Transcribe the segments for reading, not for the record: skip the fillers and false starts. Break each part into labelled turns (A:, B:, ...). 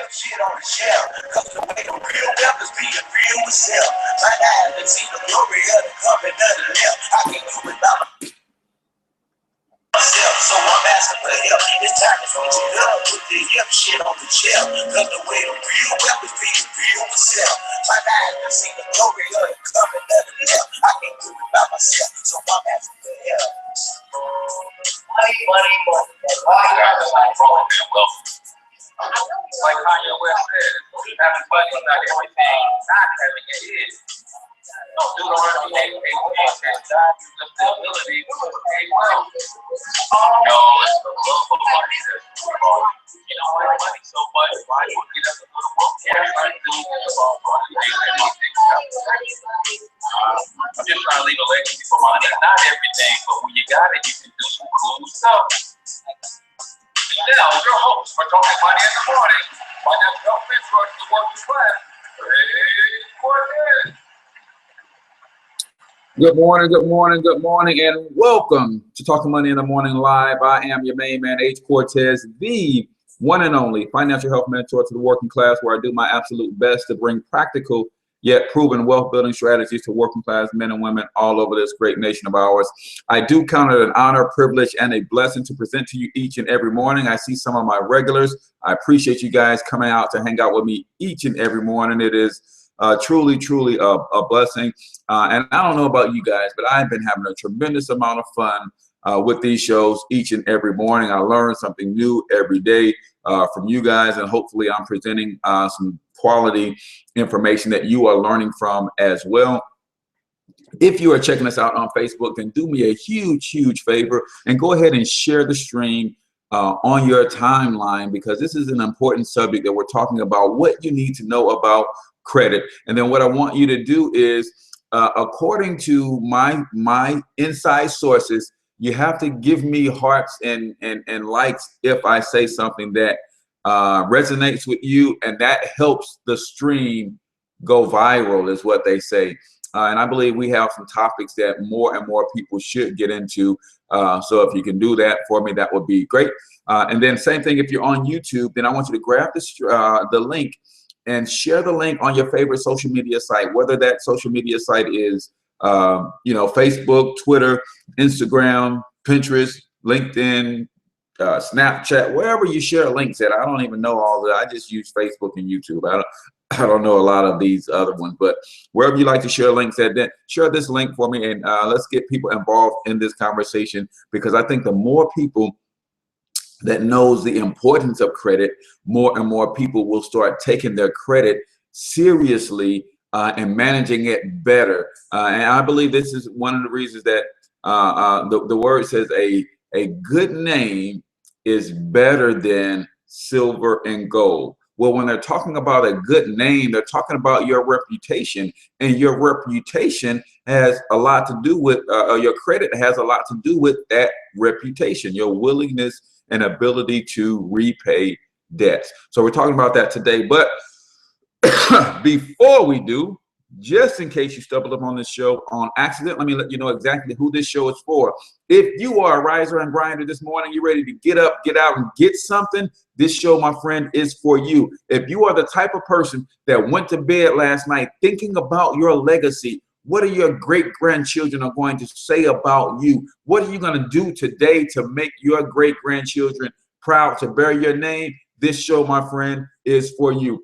A: hip shit on the shelf. Cause the way the real wealth is being real with self. My eyes can see the glory of the cup and nothing left. I can't do without myself, so I'm asking for help. It's time to switch it up, put the hip shit on the shelf. Cause the way the real wealth is being real with self. My eyes can see the glory of the cup and nothing left. I can't do without myself, so I'm asking for help. Money, money, money. Why you have to like wrong and wealth? Like Kanye West said, having money is not everything, not having it is. No, Deuteronomy 8:18 says, God gives us the ability to create wealth. No, it's the love of money that's wrong. You know why money so much? Why you get us a little more cash like do about money? I'm just trying to leave a legacy for money. Not everything, but when you got it, you can do some cool stuff. Now, your host for Talking Money in the Morning, financial mentor to the working class, Cortez.
B: Good morning, good morning, good morning, and welcome to Talking Money in the Morning Live. I am your main man, H. Cortez, the one and only financial health mentor to the working class, where I do my absolute best to bring practical yet proven wealth building strategies to working class men and women all over this great nation of ours. I do count it an honor, privilege, and a blessing to present to you each and every morning. I see some of my regulars. I appreciate you guys coming out to hang out with me each and every morning. It is truly a blessing. And I don't know about you guys, but I've been having a tremendous amount of fun with these shows each and every morning. I learn something new every day from you guys, and hopefully I'm presenting some quality information that you are learning from as well. If you are checking us out on Facebook, then do me a huge favor and go ahead and share the stream on your timeline, because this is an important subject that we're talking about, what you need to know about credit. And then what I want you to do is, according to my inside sources, you have to give me hearts and likes if I say something that resonates with you, and that helps the stream go viral, is what they say. And I believe we have some topics that more and more people should get into. So if you can do that for me, that would be great. And then same thing, if you're on YouTube, then I want you to grab the link and share the link on your favorite social media site, whether that social media site is Facebook, Twitter, Instagram, Pinterest, LinkedIn, Snapchat, wherever you share links at. I don't even know all that. I just use Facebook and YouTube. I don't know a lot of these other ones, but wherever you like to share links at, then share this link for me, and let's get people involved in this conversation, because I think the more people that knows the importance of credit, more and more people will start taking their credit seriously and managing it better. And I believe this is one of the reasons that the word says a good name is better than silver and gold. Well, when they're talking about a good name, they're talking about your reputation, and your reputation has a lot to do with, your credit has a lot to do with that reputation, your willingness and ability to repay debts. So we're talking about that today. But before we do, just in case you stumbled upon this show on accident, let me let you know exactly who this show is for. If you are a riser and grinder this morning, you're ready to get up, get out, and get something, this show, my friend, is for you. If you are the type of person that went to bed last night thinking about your legacy, what are your great-grandchildren are going to say about you? What are you going to do today to make your great-grandchildren proud to bear your name? This show, my friend, is for you.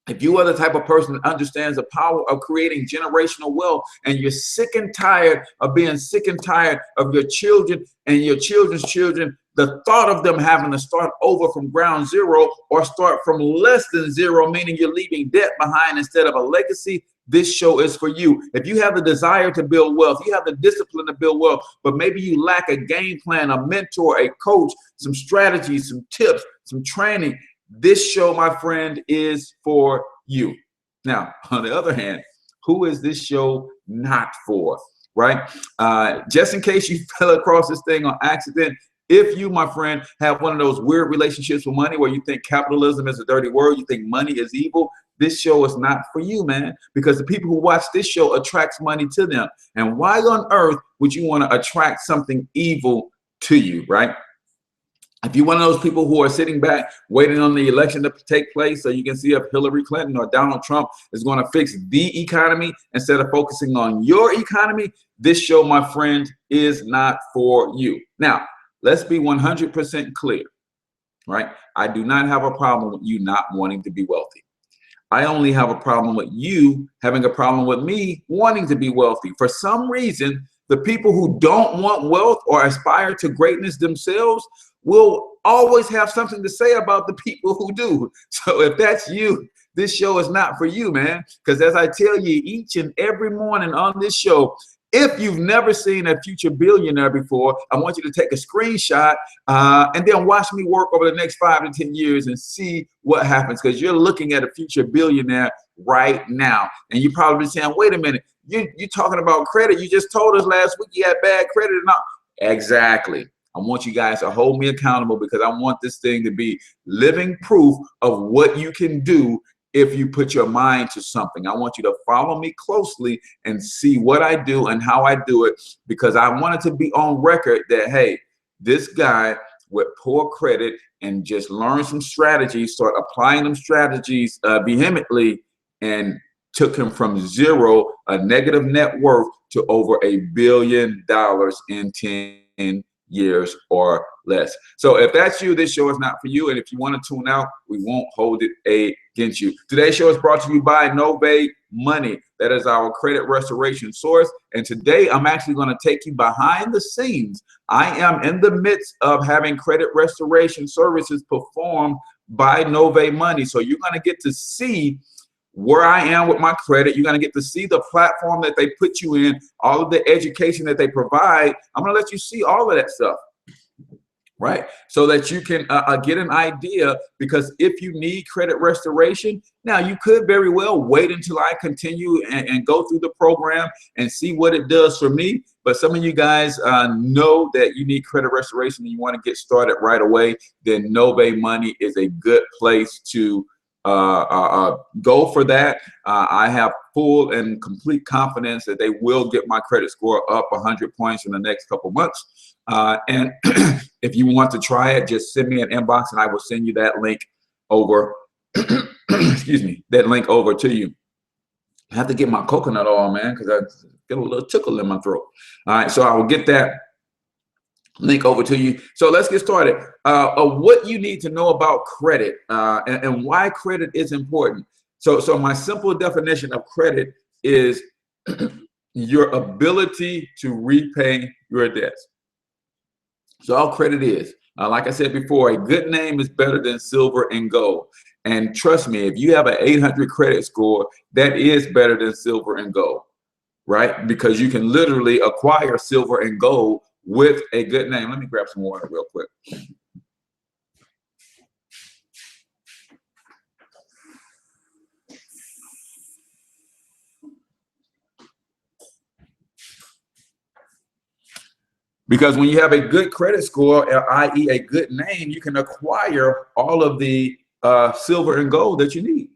B: If you are the type of person that understands the power of creating generational wealth, and you're sick and tired of being sick and tired of your children and your children's children, the thought of them having to start over from ground zero or start from less than zero, meaning you're leaving debt behind instead of a legacy, this show is for you. If you have the desire to build wealth, you have the discipline to build wealth, but maybe you lack a game plan, a mentor, a coach, some strategies, some tips, some training, this show, my friend, is for you. Now, on the other hand, who is this show not for, right? Just in case you fell across this thing on accident, if you, my friend, have one of those weird relationships with money where you think capitalism is a dirty word, you think money is evil, this show is not for you, man, because the people who watch this show attracts money to them. And why on earth would you want to attract something evil to you, right? If you're one of those people who are sitting back waiting on the election to take place so you can see if Hillary Clinton or Donald Trump is going to fix the economy instead of focusing on your economy, this show, my friend, is not for you. Now, let's be 100% clear, right? I do not have a problem with you not wanting to be wealthy. I only have a problem with you having a problem with me wanting to be wealthy. For some reason, the people who don't want wealth or aspire to greatness themselves will always have something to say about the people who do. So if that's you, this show is not for you, man. Because as I tell you each and every morning on this show, if you've never seen a future billionaire before, I want you to take a screenshot and then watch me work over the next 5 to 10 years and see what happens, because you're looking at a future billionaire right now. And you're probably saying, wait a minute, you're talking about credit. You just told us last week you had bad credit and all. Exactly. I want you guys to hold me accountable, because I want this thing to be living proof of what you can do if you put your mind to something. I want you to follow me closely and see what I do and how I do it, because I want it to be on record that, hey, this guy with poor credit and just learn some strategies, start applying them strategies vehemently, and took him from zero, a negative net worth, to over $1 billion in 10 years or less. So if that's you, this show is not for you. And if you want to tune out, we won't hold it against you. Today's show is brought to you by Novae Money. That is our credit restoration source. And today I'm actually going to take you behind the scenes. I am in the midst of having credit restoration services performed by Novae Money. So you're going to get to see where I am with my credit. You're going to get to see the platform that they put you in, all of the education that they provide. I'm going to let you see all of that stuff, right? So that you can get an idea, because if you need credit restoration, now you could very well wait until I continue and go through the program and see what it does for me. But some of you guys know that you need credit restoration and you want to get started right away, then Novae Money is a good place to go for that. I have full and complete confidence that they will get my credit score up 100 points in the next couple months. And if you want to try it, just send me an inbox and I will send you that link over. Excuse me, that link over to you. I have to get my coconut oil, man, because I get a little tickle in my throat. All right, so I will get that link over to you. So let's get started. What you need to know about credit and why credit is important. So my simple definition of credit is your ability to repay your debts. So all credit is, like I said before, a good name is better than silver and gold. And trust me, if you have an 800 credit score, that is better than silver and gold, right? Because you can literally acquire silver and gold with a good name. Let me grab some water real quick. Because when you have a good credit score, i.e. a good name, you can acquire all of the silver and gold that you need.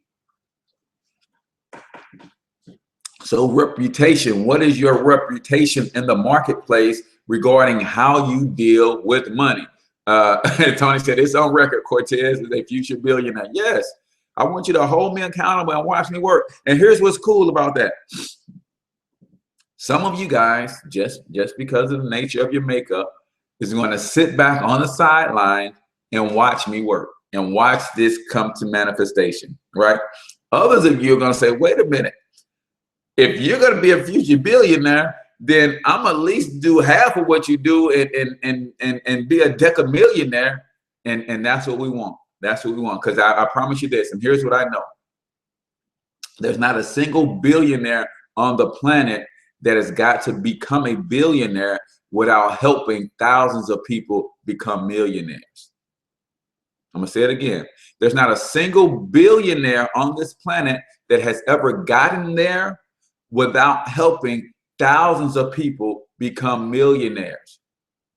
B: So reputation, what is your reputation in the marketplace regarding how you deal with money? Tony said, it's on record, Cortez is a future billionaire. Yes, I want you to hold me accountable and watch me work. And here's what's cool about that. Some of you guys, just because of the nature of your makeup, is going to sit back on the sideline and watch me work and watch this come to manifestation, right? Others of you are going to say, wait a minute. If you're going to be a future billionaire, then I'm at least do half of what you do and be a decamillionaire. And that's what we want. That's what we want. Because I promise you this, and here's what I know. There's not a single billionaire on the planet that has got to become a billionaire without helping thousands of people become millionaires. I'm going to say it again. There's not a single billionaire on this planet that has ever gotten there without helping thousands of people become millionaires.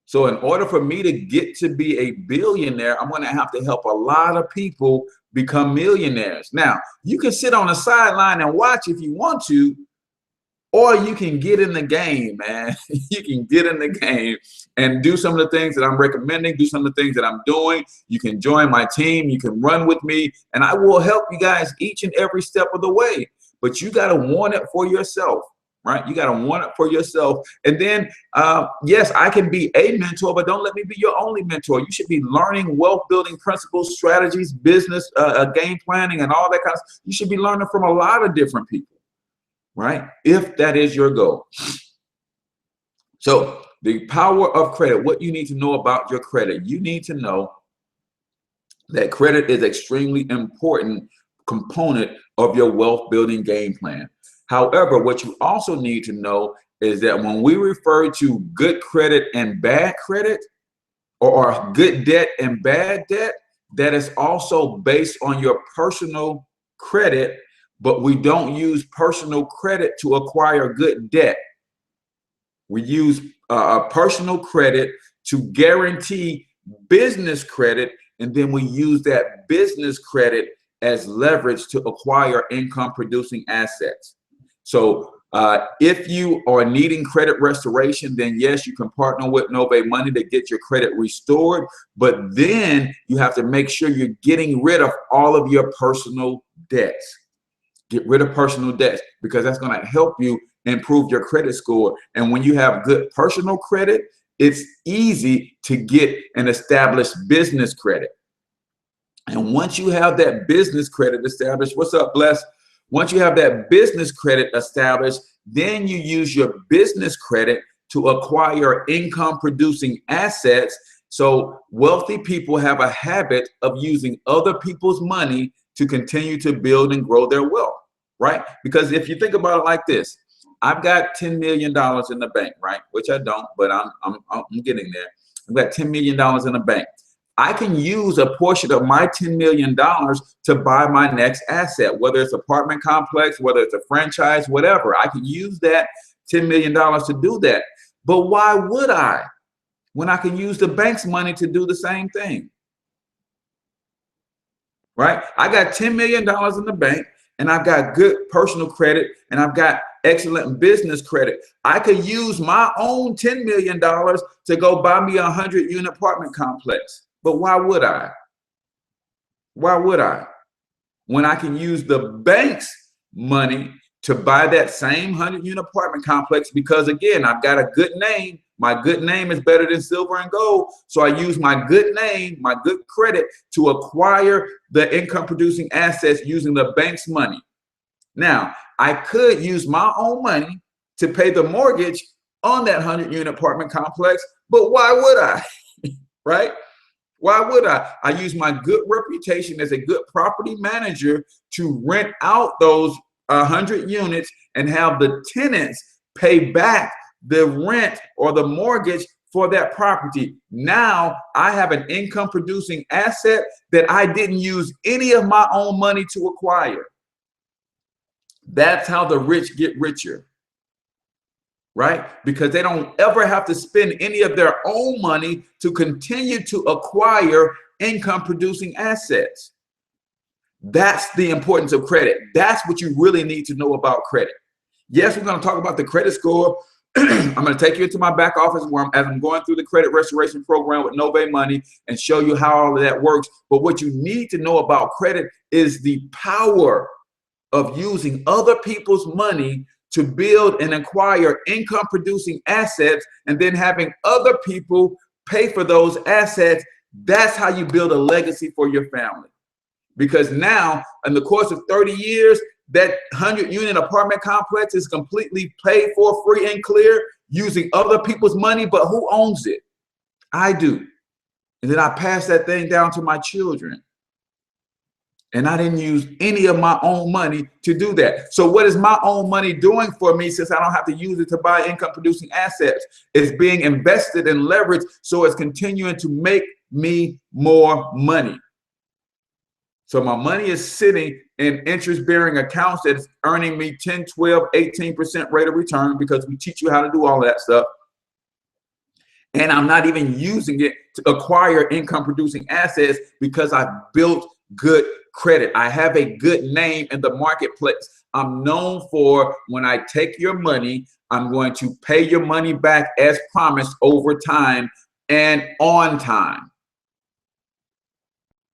B: So in order for me to get to be a billionaire, I'm going to have to help a lot of people become millionaires. Now, you can sit on the sideline and watch if you want to, or you can get in the game, man. You can get in the game and do some of the things that I'm recommending, do some of the things that I'm doing. You can join my team, you can run with me, and I will help you guys each and every step of the way. But you got to want it for yourself, right? You got to want it for yourself. And then, yes, I can be a mentor, but don't let me be your only mentor. You should be learning wealth building principles, strategies, business, game planning, and all that kind of stuff. You should be learning from a lot of different people, right? If that is your goal. So the power of credit, what you need to know about your credit. You need to know that credit is extremely important component of your wealth building game plan. However, what you also need to know is that when we refer to good credit and bad credit, or good debt and bad debt, that is also based on your personal credit, but we don't use personal credit to acquire good debt. We use personal credit to guarantee business credit, and then we use that business credit as leverage to acquire income producing assets. So if you are needing credit restoration, then yes, you can partner with Novae Money to get your credit restored, but then you have to make sure you're getting rid of all of your personal debts. Get rid of personal debts, because that's going to help you improve your credit score. And when you have good personal credit, it's easy to get and establish business credit. And once you have that business credit established, what's up, Bless? Once you have that business credit established, then you use your business credit to acquire income producing assets. So wealthy people have a habit of using other people's money to continue to build and grow their wealth, right? Because if you think about it like this, I've got $10 million in the bank, right? Which I don't, but I'm getting there. I've got $10 million in the bank. I can use a portion of my $10 million to buy my next asset, whether it's an apartment complex, whether it's a franchise, whatever. I can use that $10 million to do that. But why would I, when I can use the bank's money to do the same thing? Right? I got $10 million in the bank, and I've got good personal credit, and I've got excellent business credit. I could use my own $10 million to go buy me a 100-unit apartment complex. But why would I? Why would I? When I can use the bank's money to buy that same 100-unit apartment complex, because again, I've got a good name. My good name is better than silver and gold. So I use my good name, my good credit, to acquire the income producing assets using the bank's money. Now, I could use my own money to pay the mortgage on that 100-unit apartment complex, but why would I? Right? Why would I? I use my good reputation as a good property manager to rent out those 100 units and have the tenants pay back the rent or the mortgage for that property. Now I have an income producing asset that I didn't use any of my own money to acquire. That's how the rich get richer, right? Because they don't ever have to spend any of their own money to continue to acquire income producing assets. That's the importance of credit. That's what you really need to know about credit. Yes, we're going to talk about the credit score. I'm going to take you into my back office where as I'm going through the credit restoration program with Novae Money and show you how all of that works. But what you need to know about credit is the power of using other people's money to build and acquire income producing assets, and then having other people pay for those assets. That's how you build a legacy for your family. Because now in the course of 30 years, that 100-unit apartment complex is completely paid for, free and clear, using other people's money. But who owns it? I do. And then I pass that thing down to my children. And I didn't use any of my own money to do that. So what is my own money doing for me, since I don't have to use it to buy income producing assets? It's being invested and leveraged, so it's continuing to make me more money. So my money is sitting in interest-bearing accounts that's earning me 10, 12, 18% rate of return, because we teach you how to do all that stuff. And I'm not even using it to acquire income producing assets, because I've built good credit. I have a good name in the marketplace. I'm known for when I take your money, I'm going to pay your money back as promised over time and on time.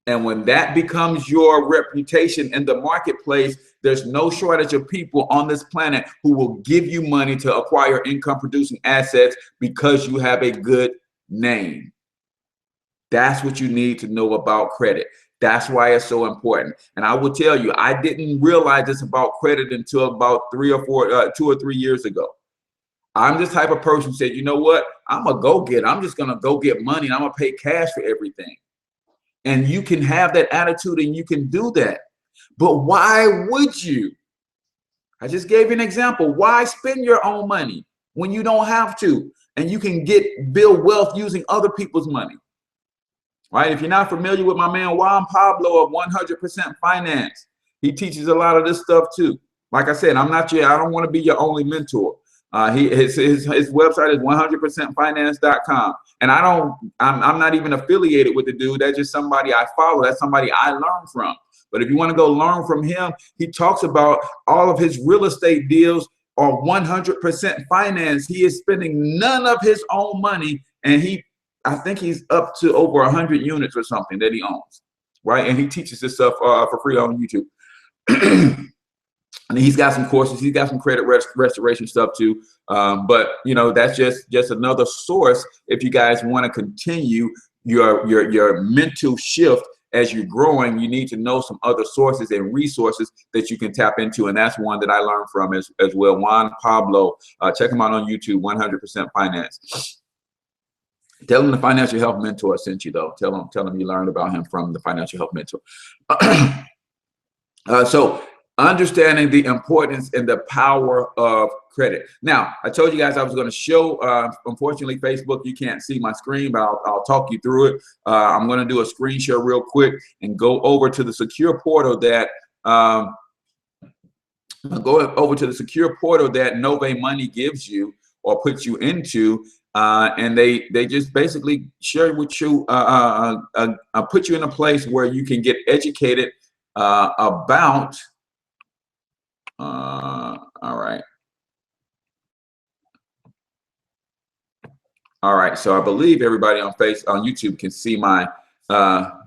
B: And when that becomes your reputation in the marketplace, there's no shortage of people on this planet who will give you money to acquire income producing assets because you have a good name. That's what you need to know about credit. That's why it's so important. And I will tell you, I didn't realize this about credit until about 2 or 3 years ago. I'm this type of person who said, you know what? I'm a go-getter. I'm just going to go get money and I'm going to pay cash for everything. And you can have that attitude and you can do that. But why would you? I just gave you an example. Why spend your own money when you don't have to? And you can build wealth using other people's money. Right? If you're not familiar with my man Juan Pablo of 100% Finance, he teaches a lot of this stuff too. Like I said, I don't want to be your only mentor. His website is 100%finance.com. And I'm not even affiliated with the dude. That's just somebody I follow. That's somebody I learn from. But if you want to go learn from him, he talks about all of his real estate deals are 100% finance. He is spending none of his own money. And I think he's up to over 100 units or something that he owns. Right. And he teaches this stuff for free on YouTube. And he's got some courses. He's got some credit restoration stuff too. But you know, that's just another source if you guys want to continue your mental shift as you're growing. You need to know some other sources and resources that you can tap into, and that's one that I learned from as well. Juan Pablo, check him out on YouTube. 100% Finance. Tell him the Financial Health Mentor sent you though. Tell him you learned about him from the Financial Health Mentor. So understanding the importance and the power of credit. Now, I told you guys I was going to show, unfortunately, Facebook, you can't see my screen, but I'll talk you through it. I'm going to do a screen share real quick and go over to the secure portal that Novae Money gives you or puts you into. And they just basically share with you, put you in a place where you can get educated about. All right. So I believe everybody on YouTube can see my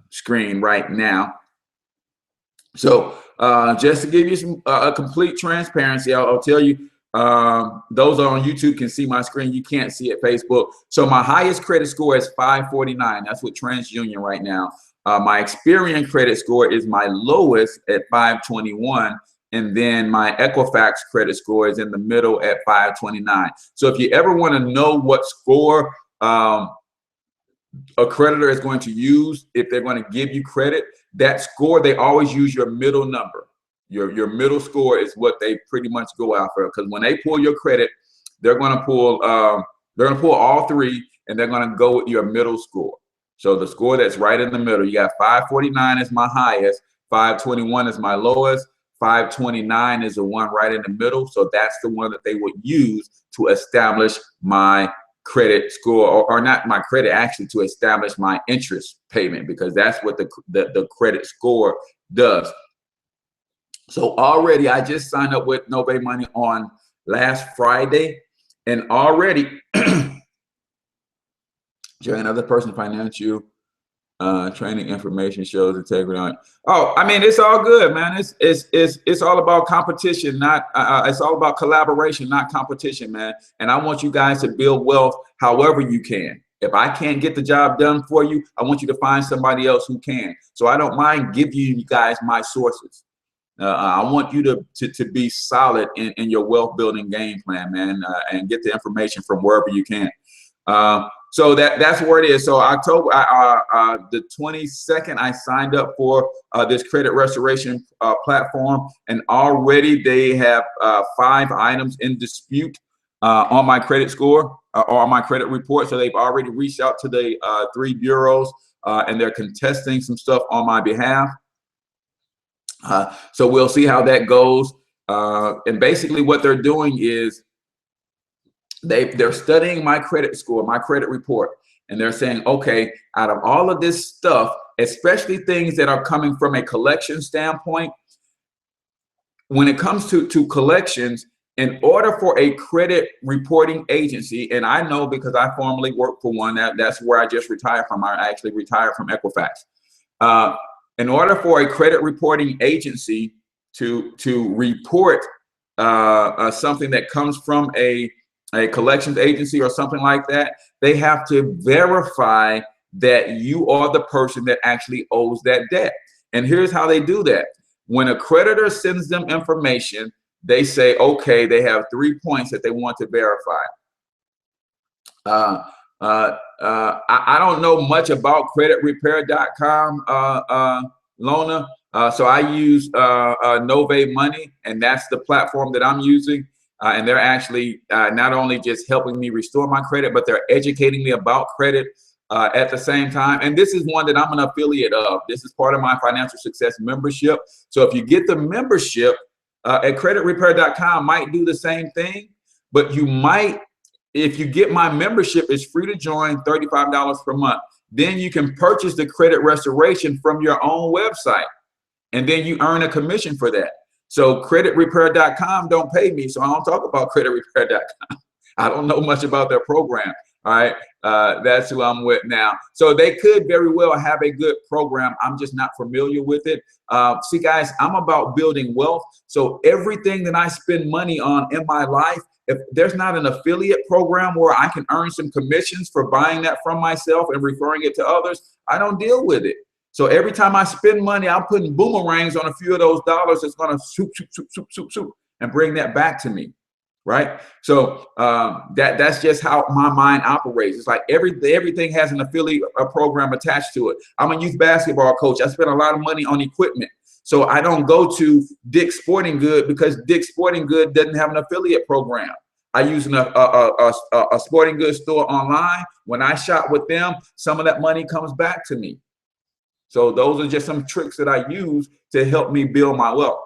B: screen right now. So just to give you some complete transparency, I'll tell you, those on YouTube can see my screen. You can't see it Facebook. So my highest credit score is 549. That's with TransUnion right now. My Experian credit score is my lowest at 521. And then my Equifax credit score is in the middle at 529. So if you ever want to know what score a creditor is going to use, if they're going to give you credit, that score, they always use your middle number. Your middle score is what they pretty much go after, because when they pull your credit, they're going to pull all three, and they're going to go with your middle score. So the score that's right in the middle, you got 549 is my highest, 521 is my lowest, 529 is the one right in the middle. So that's the one that they would use to establish my credit score, or not my credit, actually to establish my interest payment, because that's what the credit score does. So already I just signed up with Novae Money on last Friday, and already another person financial training information shows integrity on it. Oh, I mean, it's all good, man. It's all about competition, not it's all about collaboration, not competition, man. And I want you guys to build wealth however you can. If I can't get the job done for you, I want you to find somebody else who can. So I don't mind giving you guys my sources. I want you to be solid in your wealth building game plan, man, and get the information from wherever you can. So that's where it is. So October, the 22nd, I signed up for this credit restoration platform, and already they have 5 items in dispute on my credit score or on my credit report. So they've already reached out to the 3 bureaus, and they're contesting some stuff on my behalf. So we'll see how that goes. And basically what they're doing is they're studying my credit score, my credit report, and they're saying, okay, out of all of this stuff, especially things that are coming from a collection standpoint, when it comes to collections, in order for a credit reporting agency, and I know because I formerly worked for one, that's where I just retired from. I actually retired from Equifax. In order for a credit reporting agency to report something that comes from a collections agency or something like that, they have to verify that you are the person that actually owes that debt. And here's how they do that. When a creditor sends them information, they say, okay, they have 3 points that they want to verify. I don't know much about creditrepair.com, Lona. So I use Novae Money, and that's the platform that I'm using. And they're actually not only just helping me restore my credit, but they're educating me about credit at the same time. And this is one that I'm an affiliate of. This is part of my financial success membership. So if you get the membership at creditrepair.com, might do the same thing, but you might, if you get my membership, it's free to join, $35 per month. Then you can purchase the credit restoration from your own website, and then you earn a commission for that. So creditrepair.com don't pay me, so I don't talk about creditrepair.com. I don't know much about their program. All right, that's who I'm with now. So they could very well have a good program. I'm just not familiar with it. See, guys, I'm about building wealth. So everything that I spend money on in my life, if there's not an affiliate program where I can earn some commissions for buying that from myself and referring it to others, I don't deal with it. So every time I spend money, I'm putting boomerangs on a few of those dollars that's going to swoop, and bring that back to me. Right. So that's just how my mind operates. It's like everything has an affiliate program attached to it. I'm a youth basketball coach. I spend a lot of money on equipment. So I don't go to Dick's Sporting Good because Dick's Sporting Good doesn't have an affiliate program. I use a sporting goods store online. When I shop with them, some of that money comes back to me. So those are just some tricks that I use to help me build my wealth.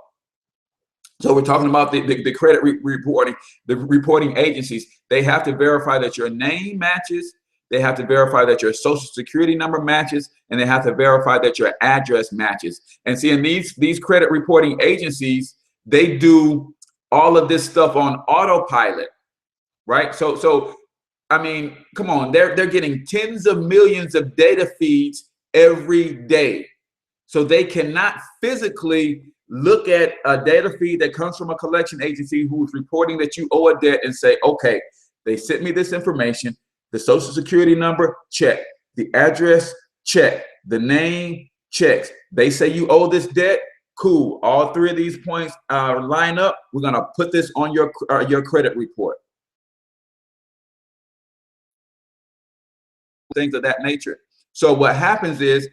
B: So we're talking about the credit reporting, the reporting agencies. They have to verify that your name matches. They have to verify that your social security number matches, and they have to verify that your address matches. And see, in these credit reporting agencies, they do all of this stuff on autopilot, right? So I mean, come on, they're getting tens of millions of data feeds every day. So they cannot physically look at a data feed that comes from a collection agency who's reporting that you owe a debt and say, okay, they sent me this information, the social security number, check, the address, check, the name, checks. They say you owe this debt, cool. All 3 of these points line up. We're gonna put this on your credit report. Things of that nature. So what happens is,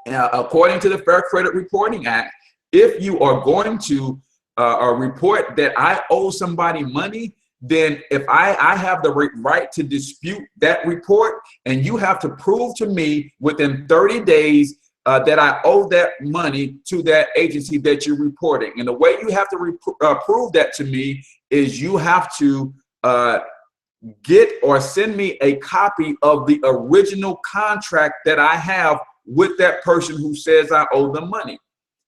B: according to the Fair Credit Reporting Act, if you are going to report that I owe somebody money, then if I have the right to dispute that report, and you have to prove to me within 30 days that I owe that money to that agency that you're reporting. And the way you have to prove that to me is you have to get or send me a copy of the original contract that I have with that person who says I owe them money.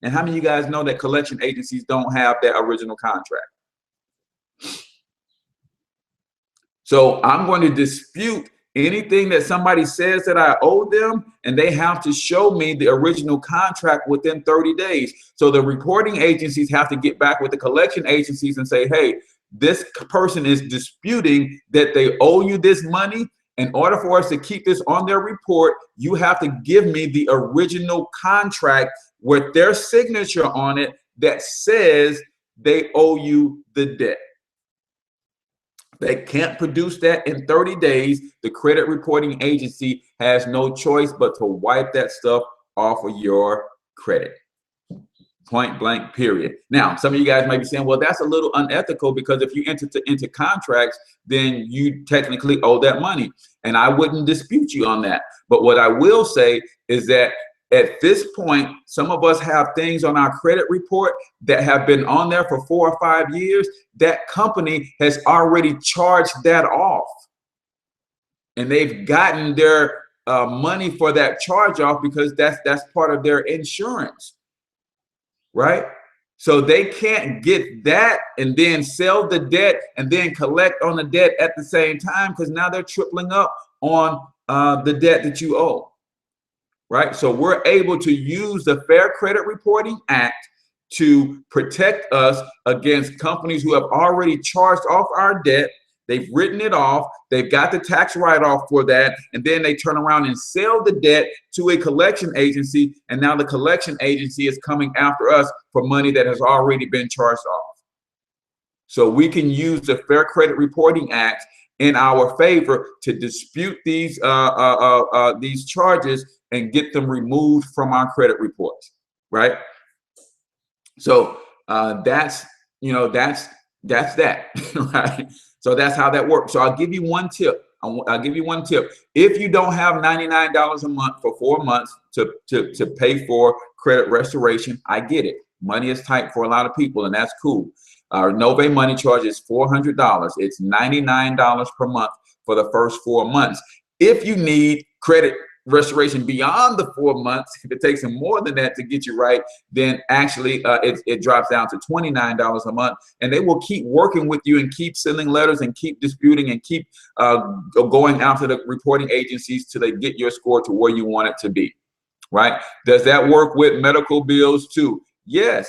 B: And how many of you guys know that collection agencies don't have that original contract? So I'm going to dispute anything that somebody says that I owe them, and they have to show me the original contract within 30 days. So the reporting agencies have to get back with the collection agencies and say, hey, this person is disputing that they owe you this money. In order for us to keep this on their report, you have to give me the original contract with their signature on it that says they owe you the debt. They can't produce that in 30 days. The credit reporting agency has no choice but to wipe that stuff off of your credit. Point blank, period. Now, some of you guys might be saying, well, that's a little unethical, because if you enter into contracts, then you technically owe that money. And I wouldn't dispute you on that. But what I will say is that at this point, some of us have things on our credit report that have been on there for 4 or 5 years. That company has already charged that off, and they've gotten their money for that charge off, because that's part of their insurance, right? So they can't get that and then sell the debt and then collect on the debt at the same time, because now they're tripling up on the debt that you owe, right? So we're able to use the Fair Credit Reporting Act to protect us against companies who have already charged off our debt. They've written it off. They've got the tax write-off for that. And then they turn around and sell the debt to a collection agency. And now the collection agency is coming after us for money that has already been charged off. So we can use the Fair Credit Reporting Act in our favor to dispute these charges and get them removed from our credit reports, right? So that's that, right? So that's how that works. So I'll give you one tip. I'll give you one tip. If you don't have $99 a month for 4 months to pay for credit restoration, I get it. Money is tight for a lot of people, and that's cool. Our Novae Money charges $400. It's $99 per month for the first 4 months. If you need credit restoration beyond the 4 months, if it takes them more than that to get you right, then actually it drops down to $29 a month, and they will keep working with you and keep sending letters and keep disputing and keep going after the reporting agencies till they get your score to where you want it to be, right? Does that work with medical bills too? Yes,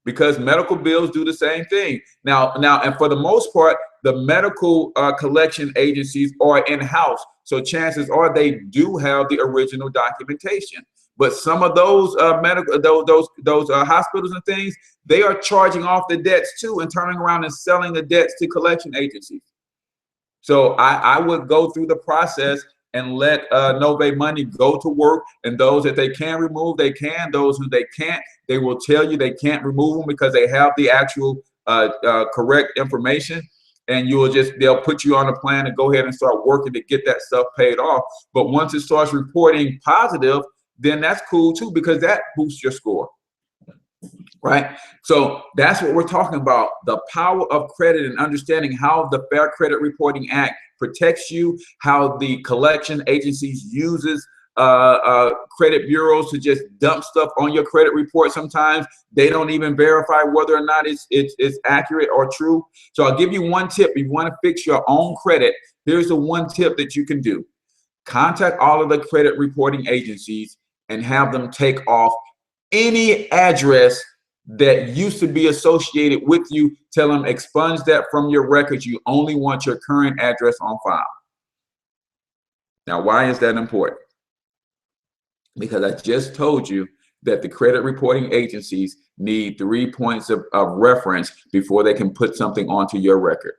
B: because medical bills do the same thing. Now, and for the most part, the medical collection agencies are in-house. So chances are they do have the original documentation. But some of those hospitals and things, they are charging off the debts too and turning around and selling the debts to collection agencies. So I would go through the process and let Novae Money go to work, and those that they can remove, they can. Those who they can't, they will tell you they can't remove them because they have the actual correct information. And they'll put you on a plan to go ahead and start working to get that stuff paid off. But once it starts reporting positive, then that's cool too, because that boosts your score, right? So that's what we're talking about, the power of credit and understanding how the Fair Credit Reporting Act protects you, how the collection agencies uses credit bureaus to just dump stuff on your credit report. Sometimes they don't even verify whether or not it's accurate or true. So I'll give you one tip. If you want to fix your own credit, here's the one tip that you can do. Contact all of the credit reporting agencies and have them take off any address that used to be associated with you. Tell them expunge that from your records. You only want your current address on file. Now, why is that important? Because I just told you that the credit reporting agencies need 3 points of reference before they can put something onto your record.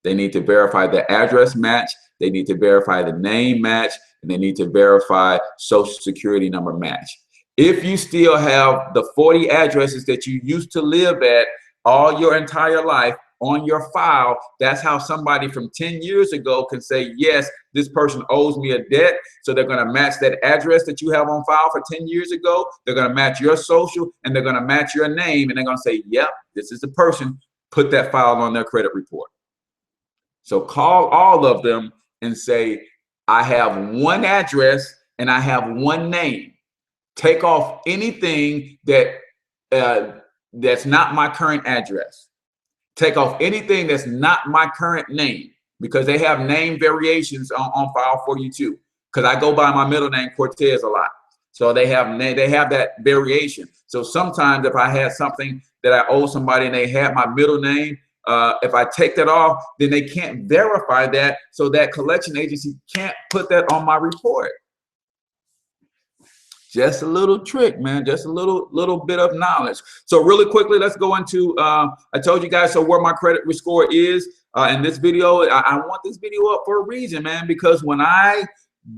B: They need to verify the address match, they need to verify the name match, and they need to verify social security number match. If you still have the 40 addresses that you used to live at all your entire life on your file, that's how somebody from 10 years ago can say, yes, this person owes me a debt. So they're going to match that address that you have on file for 10 years ago. They're going to match your social, and they're going to match your name, and they're going to say, yep, this is the person. Put that file on their credit report. So call all of them and say, I have one address and I have one name. Take off anything that that's not my current address. Take off anything that's not my current name, because they have name variations on file for you too. Because I go by my middle name Cortez a lot, so they have that variation. So sometimes if I had something that I owe somebody and they had my middle name, if I take that off, then they can't verify that, so that collection agency can't put that on my report. Just a little trick, man. Just a little bit of knowledge. So really quickly, let's go into, I told you guys, so where my credit score is in this video. I want this video up for a reason, man, because when I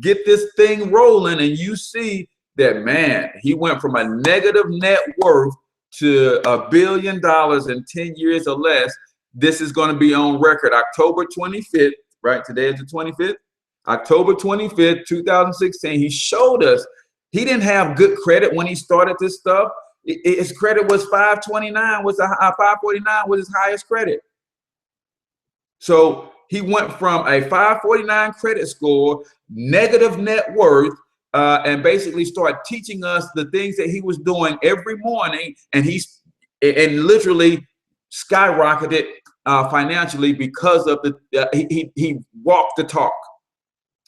B: get this thing rolling and you see that, man, he went from a negative net worth to $1 billion in 10 years or less, this is going to be on record October 25th, right? Today is the 25th. October 25th, 2016, he showed us he didn't have good credit when he started this stuff. His credit was 529, was 549 was his highest credit. So he went from a 549 credit score, negative net worth, and basically start teaching us the things that he was doing every morning, and literally skyrocketed financially because of he walked the talk,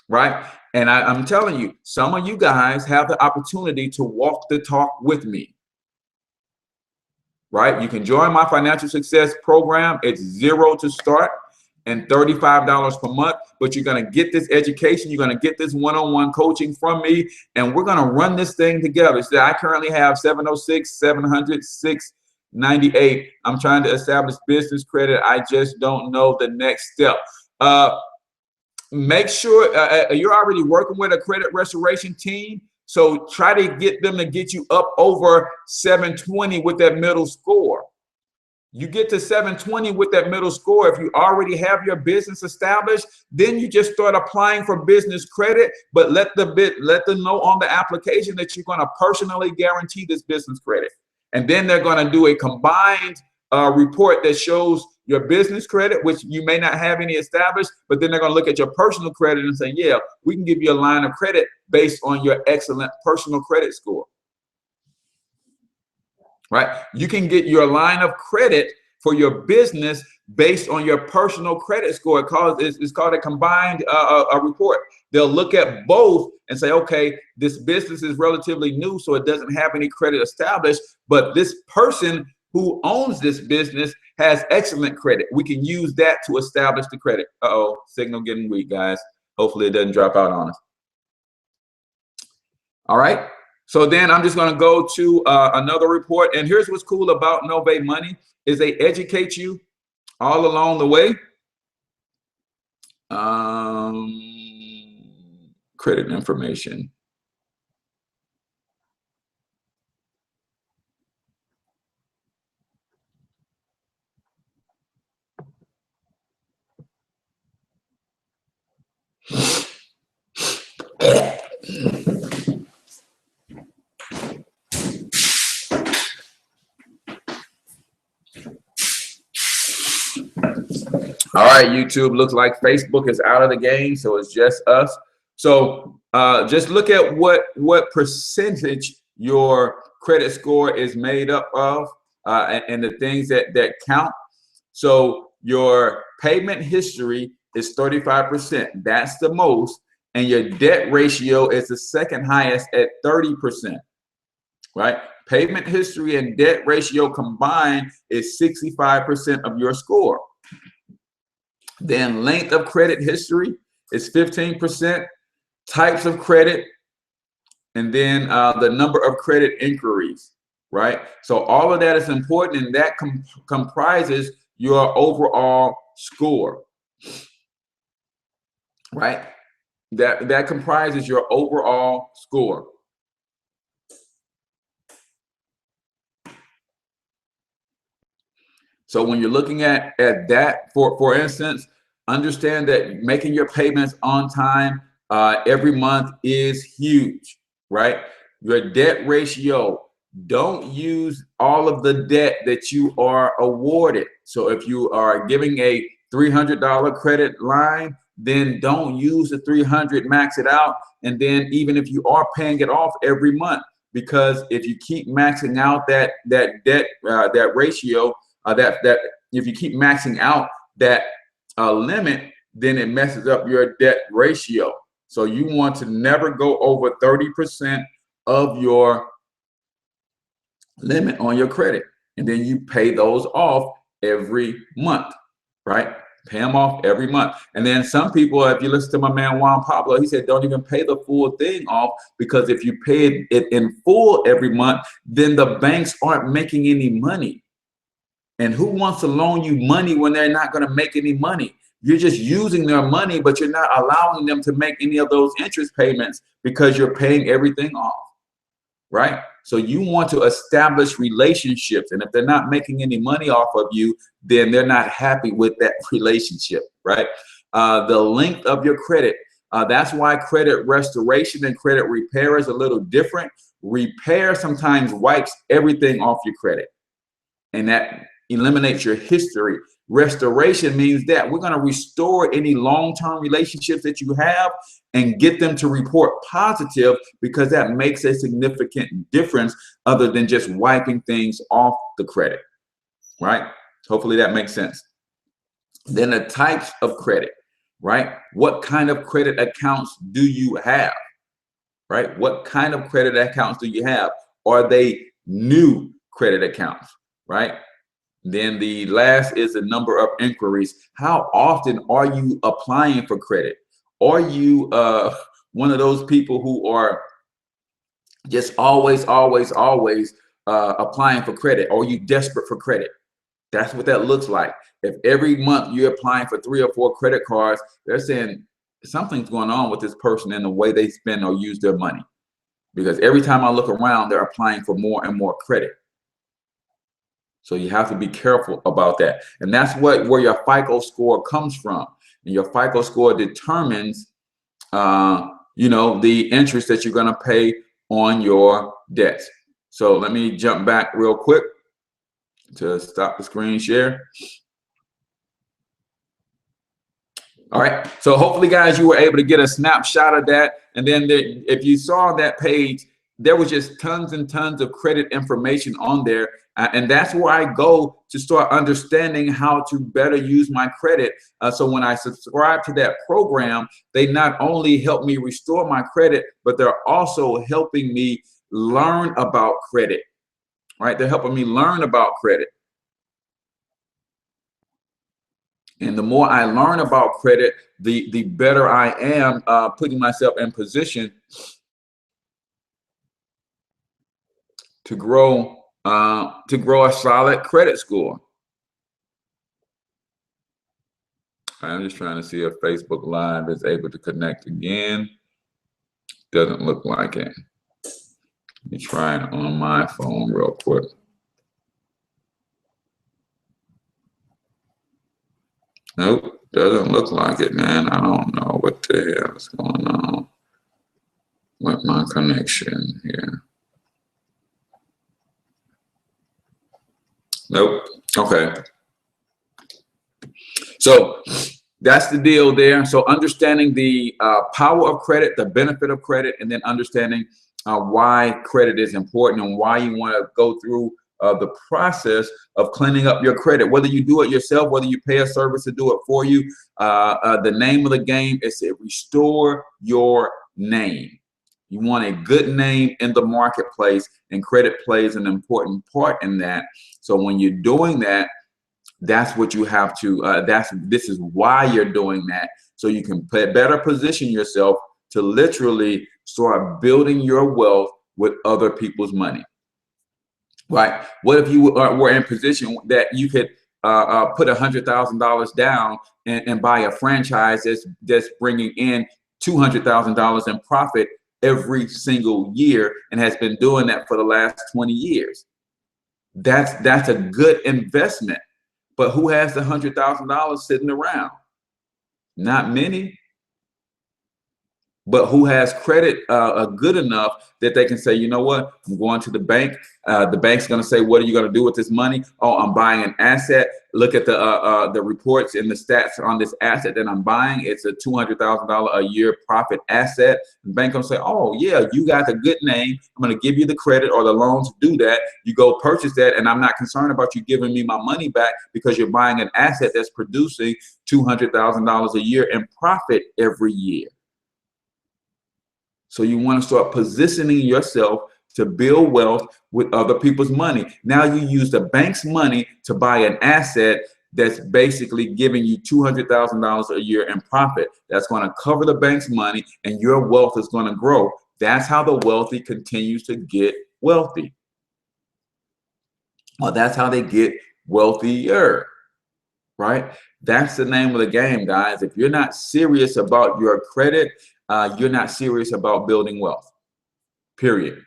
B: right? And I'm telling you, some of you guys have the opportunity to walk the talk with me, right? You can join my financial success program. It's $0 to start and $35 per month, but you're going to get this education. You're going to get this one-on-one coaching from me, and we're going to run this thing together. So I currently have 706, 700, 698. I'm trying to establish business credit. I just don't know the next step. Make sure you're already working with a credit restoration team. So try to get them to get you up over 720 with that middle score. You get to 720 with that middle score. If you already have your business established, then you just start applying for business credit, but let them know on the application that you're going to personally guarantee this business credit. And then they're going to do a combined report that shows your business credit, which you may not have any established, but then they're going to look at your personal credit and say, yeah, we can give you a line of credit based on your excellent personal credit score. Right? You can get your line of credit for your business based on your personal credit score. It's called a combined report. They'll look at both and say, okay, this business is relatively new, so it doesn't have any credit established, but this person who owns this business has excellent credit. We can use that to establish the credit. Uh-oh, signal getting weak, guys. Hopefully it doesn't drop out on us. All right. So then I'm just going to go to another report. And here's what's cool about Novae Money is they educate you all along the way. Credit information. All right, YouTube, looks like Facebook is out of the game, so it's just us. So just look at what percentage your credit score is made up of and the things that count. So your payment history is 35%. That's the most. And your debt ratio is the second highest at 30%, right? Payment history and debt ratio combined is 65% of your score. Then length of credit history is 15%, types of credit, and then the number of credit inquiries, right? So all of that is important, and that comprises your overall score, right? That comprises your overall score. So when you're looking at that, for instance, understand that making your payments on time every month is huge, right? Your debt ratio, don't use all of the debt that you are awarded. So if you are giving a $300 credit line, then don't use the 300, max it out. And then even if you are paying it off every month, because if you keep maxing out that debt, that ratio, that if you keep maxing out that limit, then it messes up your debt ratio. So you want to never go over 30% of your limit on your credit, and then you pay those off every month, right? Pay them off every month. And then some people, if you listen to my man Juan Pablo, he said don't even pay the full thing off, because if you pay it in full every month, then the banks aren't making any money. And who wants to loan you money when they're not going to make any money? You're just using their money, but you're not allowing them to make any of those interest payments because you're paying everything off, right? So you want to establish relationships, and if they're not making any money off of you, then they're not happy with that relationship, right? The length of your credit, that's why credit restoration and credit repair is a little different. Repair sometimes wipes everything off your credit, and that eliminates your history. Restoration means that we're going to restore any long-term relationships that you have, and get them to report positive, because that makes a significant difference other than just wiping things off the credit, right? Hopefully that makes sense. Then the types of credit, right? What kind of credit accounts do you have, right? What kind of credit accounts do you have? Are they new credit accounts, right? Then the last is the number of inquiries. How often are you applying for credit? Are you one of those people who are just always applying for credit? Or are you desperate for credit? That's what that looks like. If every month you're applying for 3 or 4 credit cards, they're saying something's going on with this person in the way they spend or use their money. Because every time I look around, they're applying for more and more credit. So you have to be careful about that. And that's where your FICO score comes from. And your FICO score determines, you know, the interest that you're going to pay on your debts. So let me jump back real quick to stop the screen share. All right. So hopefully, guys, you were able to get a snapshot of that. And then if you saw that page, there was just tons and tons of credit information on there. And that's where I go to start understanding how to better use my credit. So when I subscribe to that program, they not only help me restore my credit, but they're also helping me learn about credit, right? They're helping me learn about credit. And the more I learn about credit, the better I am putting myself in position to grow a solid credit score. I'm just trying to see if Facebook Live is able to connect again. Doesn't look like it. Let me try it on my phone real quick. Nope, doesn't look like it, man. I don't know what the hell is going on with my connection here. Nope. Okay. So that's the deal there. So understanding the power of credit, the benefit of credit, and then understanding why credit is important and why you want to go through the process of cleaning up your credit, whether you do it yourself, whether you pay a service to do it for you. The name of the game is to restore your name. You want a good name in the marketplace, and credit plays an important part in that. So when you're doing that, that's what you have to, this is why you're doing that. So you can better position yourself to literally start building your wealth with other people's money, right? What if you were in a position that you could put $100,000 down and buy a franchise that's bringing in $200,000 in profit every single year and has been doing that for the last 20 years? That's a good investment. But who has the $100,000 sitting around? Not many. But who has credit good enough that they can say, you know what, I'm going to the bank. The bank's going to say, what are you going to do with this money? Oh, I'm buying an asset. Look at the reports and the stats on this asset that I'm buying. It's a $200,000 a year profit asset. The bank going to say, oh, yeah, you got a good name. I'm going to give you the credit or the loan to do that. You go purchase that, and I'm not concerned about you giving me my money back because you're buying an asset that's producing $200,000 a year in profit every year. So you want to start positioning yourself to build wealth with other people's money. Now you use the bank's money to buy an asset that's basically giving you $200,000 a year in profit. That's going to cover the bank's money, and your wealth is going to grow. That's how the wealthy continues to get wealthy. Well, that's how they get wealthier, right? That's the name of the game, guys. If you're not serious about your credit, you're not serious about building wealth, period.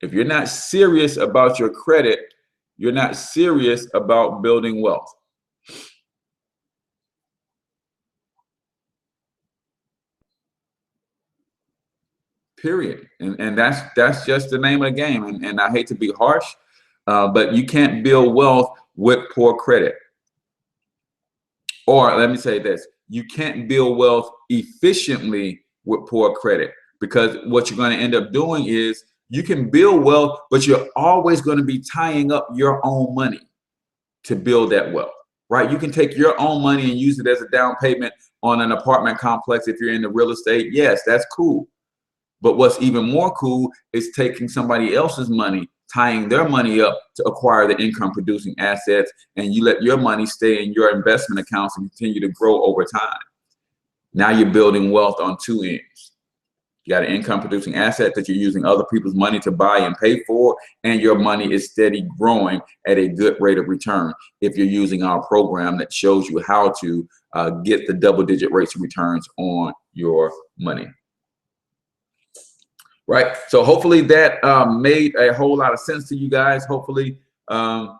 B: If you're not serious about your credit, you're not serious about building wealth. Period. And that's just the name of the game. And I hate to be harsh, but you can't build wealth with poor credit. Or let me say this, you can't build wealth efficiently with poor credit, because what you're going to end up doing is you can build wealth, but you're always going to be tying up your own money to build that wealth, right? You can take your own money and use it as a down payment on an apartment complex if you're into real estate. Yes, that's cool. But what's even more cool is taking somebody else's money, tying their money up to acquire the income producing assets, and you let your money stay in your investment accounts and continue to grow over time. Now you're building wealth on two ends. You got an income producing asset that you're using other people's money to buy and pay for, and your money is steady growing at a good rate of return if you're using our program that shows you how to get the double-digit rates of returns on your money. Right, so hopefully that made a whole lot of sense to you guys. Hopefully you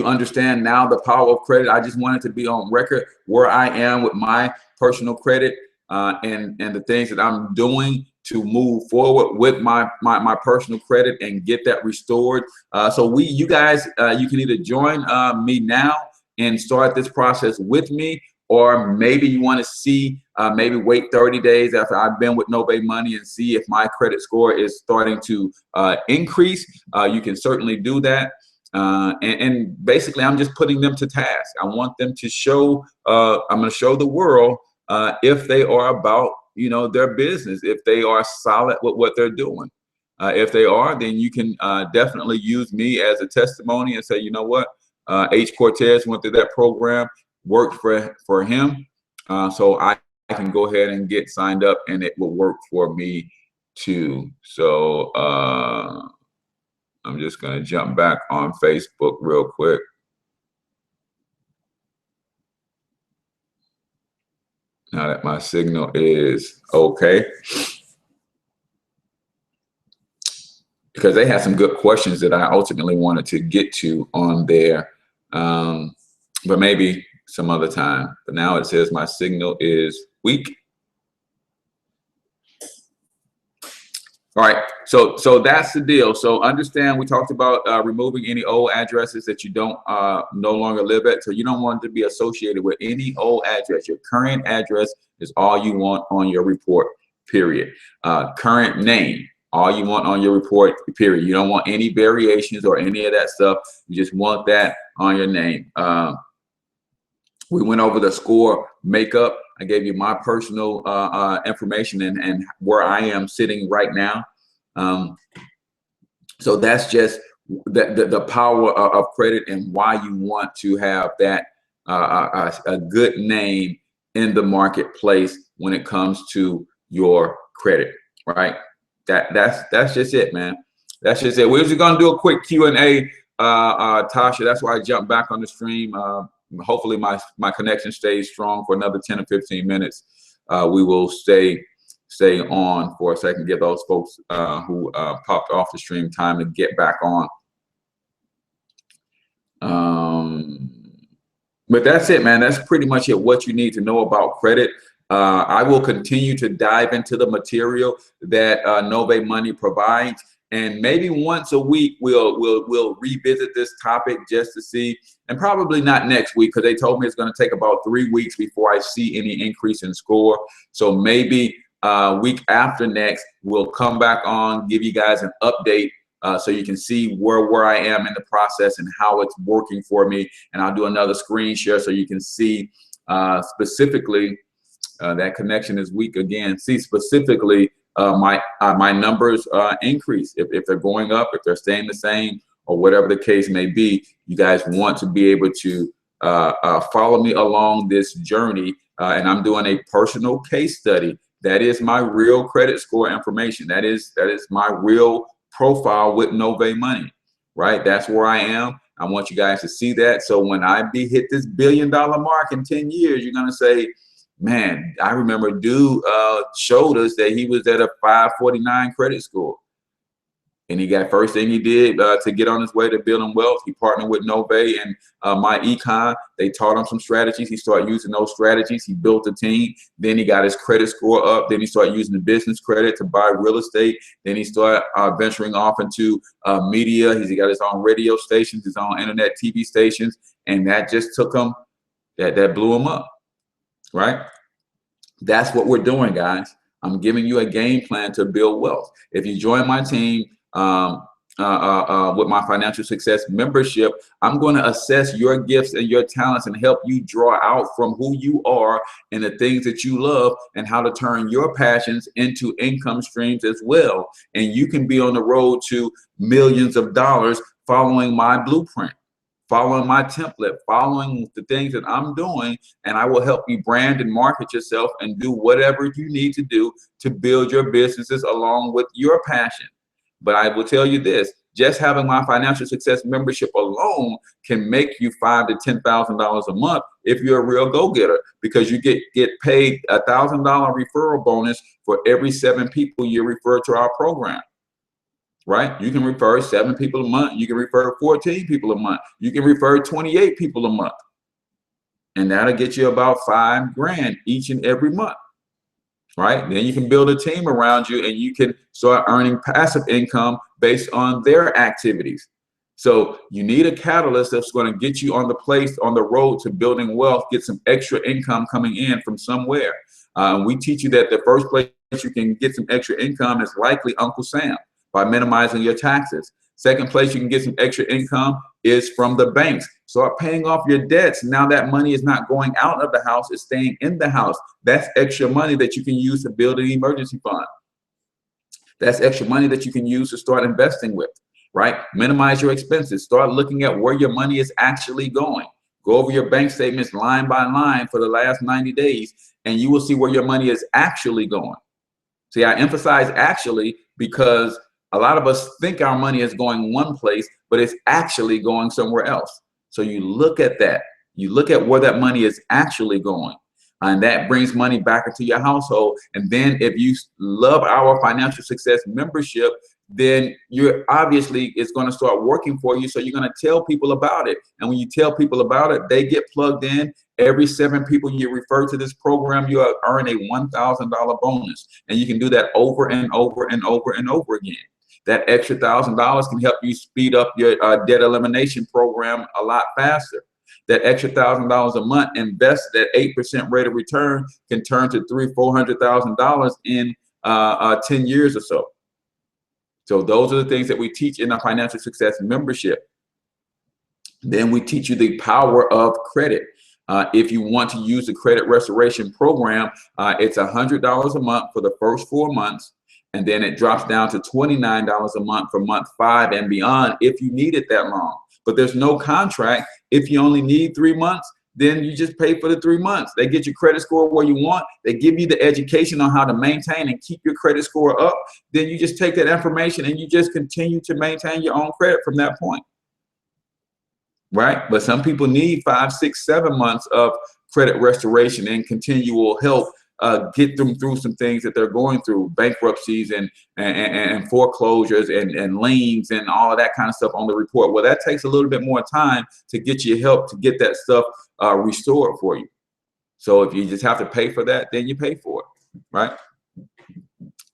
B: understand now the power of credit. I just wanted to be on record where I am with my personal credit and the things that I'm doing to move forward with my personal credit and get that restored. So you guys, you can either join me now and start this process with me, or maybe you want to see, maybe wait 30 days after I've been with Novae Money and see if my credit score is starting to increase. You can certainly do that. And basically, I'm just putting them to task. I want them to show, I'm going to show the world if they are about, their business, if they are solid with what they're doing. If they are, then you can definitely use me as a testimony and say, you know what, H. Cortez went through that program, worked for him, so I can go ahead and get signed up, and it will work for me too. So I'm just going to jump back on Facebook real quick. Now that my signal is okay, because they had some good questions that I ultimately wanted to get to on there, but maybe some other time. But now it says my signal is weak. All right, so that's the deal. So understand, we talked about removing any old addresses that you don't no longer live at. So you don't want to be associated with any old address. Your current address is all you want on your report, period. Current name, all you want on your report, period. You don't want any variations or any of that stuff. You just want that on your name. We went over the score makeup. I gave you my personal information and where I am sitting right now. So that's just the power of credit and why you want to have that a good name in the marketplace when it comes to your credit, right? That's just it, man. That's just it. We're just gonna do a quick Q&A, Tasha. That's why I jumped back on the stream. Hopefully my connection stays strong for another 10 or 15 minutes. We will stay on for a second, give those folks who popped off the stream time to get back on. But that's it, man. That's pretty much it, what you need to know about credit. I will continue to dive into the material that Novae Money provides. And maybe once a week, we'll revisit this topic just to see, and probably not next week, because they told me it's going to take about 3 weeks before I see any increase in score. So maybe week after next, we'll come back on, give you guys an update so you can see where I am in the process and how it's working for me. And I'll do another screen share so you can see specifically, that connection is weak again, see specifically my numbers increase. If they're going up, if they're staying the same, or whatever the case may be. You guys want to be able to follow me along this journey, and I'm doing a personal case study. That is my real credit score information. That is my real profile with Novae Money, right? That's where I am. I want you guys to see that. So when I hit this $1 billion mark in 10 years, you're gonna say, man, I remember dude showed us that he was at a 549 credit score. And he got, first thing he did to get on his way to building wealth, he partnered with Novae and myEcon. They taught him some strategies. He started using those strategies. He built a team. Then he got his credit score up. Then he started using the business credit to buy real estate. Then he started venturing off into media. He got his own radio stations, his own internet TV stations. And that just took him that blew them up, right? That's what we're doing, guys. I'm giving you a game plan to build wealth. If you join my team with my financial success membership, I'm going to assess your gifts and your talents and help you draw out from who you are and the things that you love and how to turn your passions into income streams as well. And you can be on the road to millions of dollars following my blueprint, following my template, following the things that I'm doing, and I will help you brand and market yourself and do whatever you need to do to build your businesses along with your passion. But I will tell you this, just having my financial success membership alone can make you $5,000 to $10,000 a month if you're a real go-getter, because you get paid $1,000 referral bonus for every 7 people you refer to our program. Right? You can refer 7 people a month. You can refer 14 people a month. You can refer 28 people a month. And that'll get you about $5 grand each and every month. Right? Then you can build a team around you and you can start earning passive income based on their activities. So you need a catalyst that's going to get you on the road to building wealth, get some extra income coming in from somewhere. We teach you that the first place you can get some extra income is likely Uncle Sam, by minimizing your taxes. Second place you can get some extra income is from the banks. Start paying off your debts. Now that money is not going out of the house, it's staying in the house. That's extra money that you can use to build an emergency fund. That's extra money that you can use to start investing with, right? Minimize your expenses. Start looking at where your money is actually going. Go over your bank statements line by line for the last 90 days, and you will see where your money is actually going. See, I emphasize actually because a lot of us think our money is going one place, but it's actually going somewhere else. So you look at that. You look at where that money is actually going. And that brings money back into your household. And then if you love our financial success membership, then you're obviously it's going to start working for you. So you're going to tell people about it. And when you tell people about it, they get plugged in. Every 7 people you refer to this program, you earn a $1,000 bonus. And you can do that over and over and over and over again. That extra $1,000 can help you speed up your debt elimination program a lot faster. That extra $1,000 a month invested at 8% rate of return can turn to $300,000 to $400,000 in 10 years or so. So those are the things that we teach in our financial success membership. Then we teach you the power of credit. If you want to use the credit restoration program, it's $100 a month for the first 4 months. And then it drops down to $29 a month for month 5 and beyond if you need it that long. But there's no contract. If you only need 3 months, then you just pay for the 3 months. They get your credit score where you want. They give you the education on how to maintain and keep your credit score up. Then you just take that information and you just continue to maintain your own credit from that point. Right? But some people need 5, 6, 7 months of credit restoration and continual help. Get them through some things that they're going through, bankruptcies and foreclosures and liens and all of that kind of stuff on the report. Well, that takes a little bit more time to get you help to get that stuff restored for you. So if you just have to pay for that, then you pay for it, right?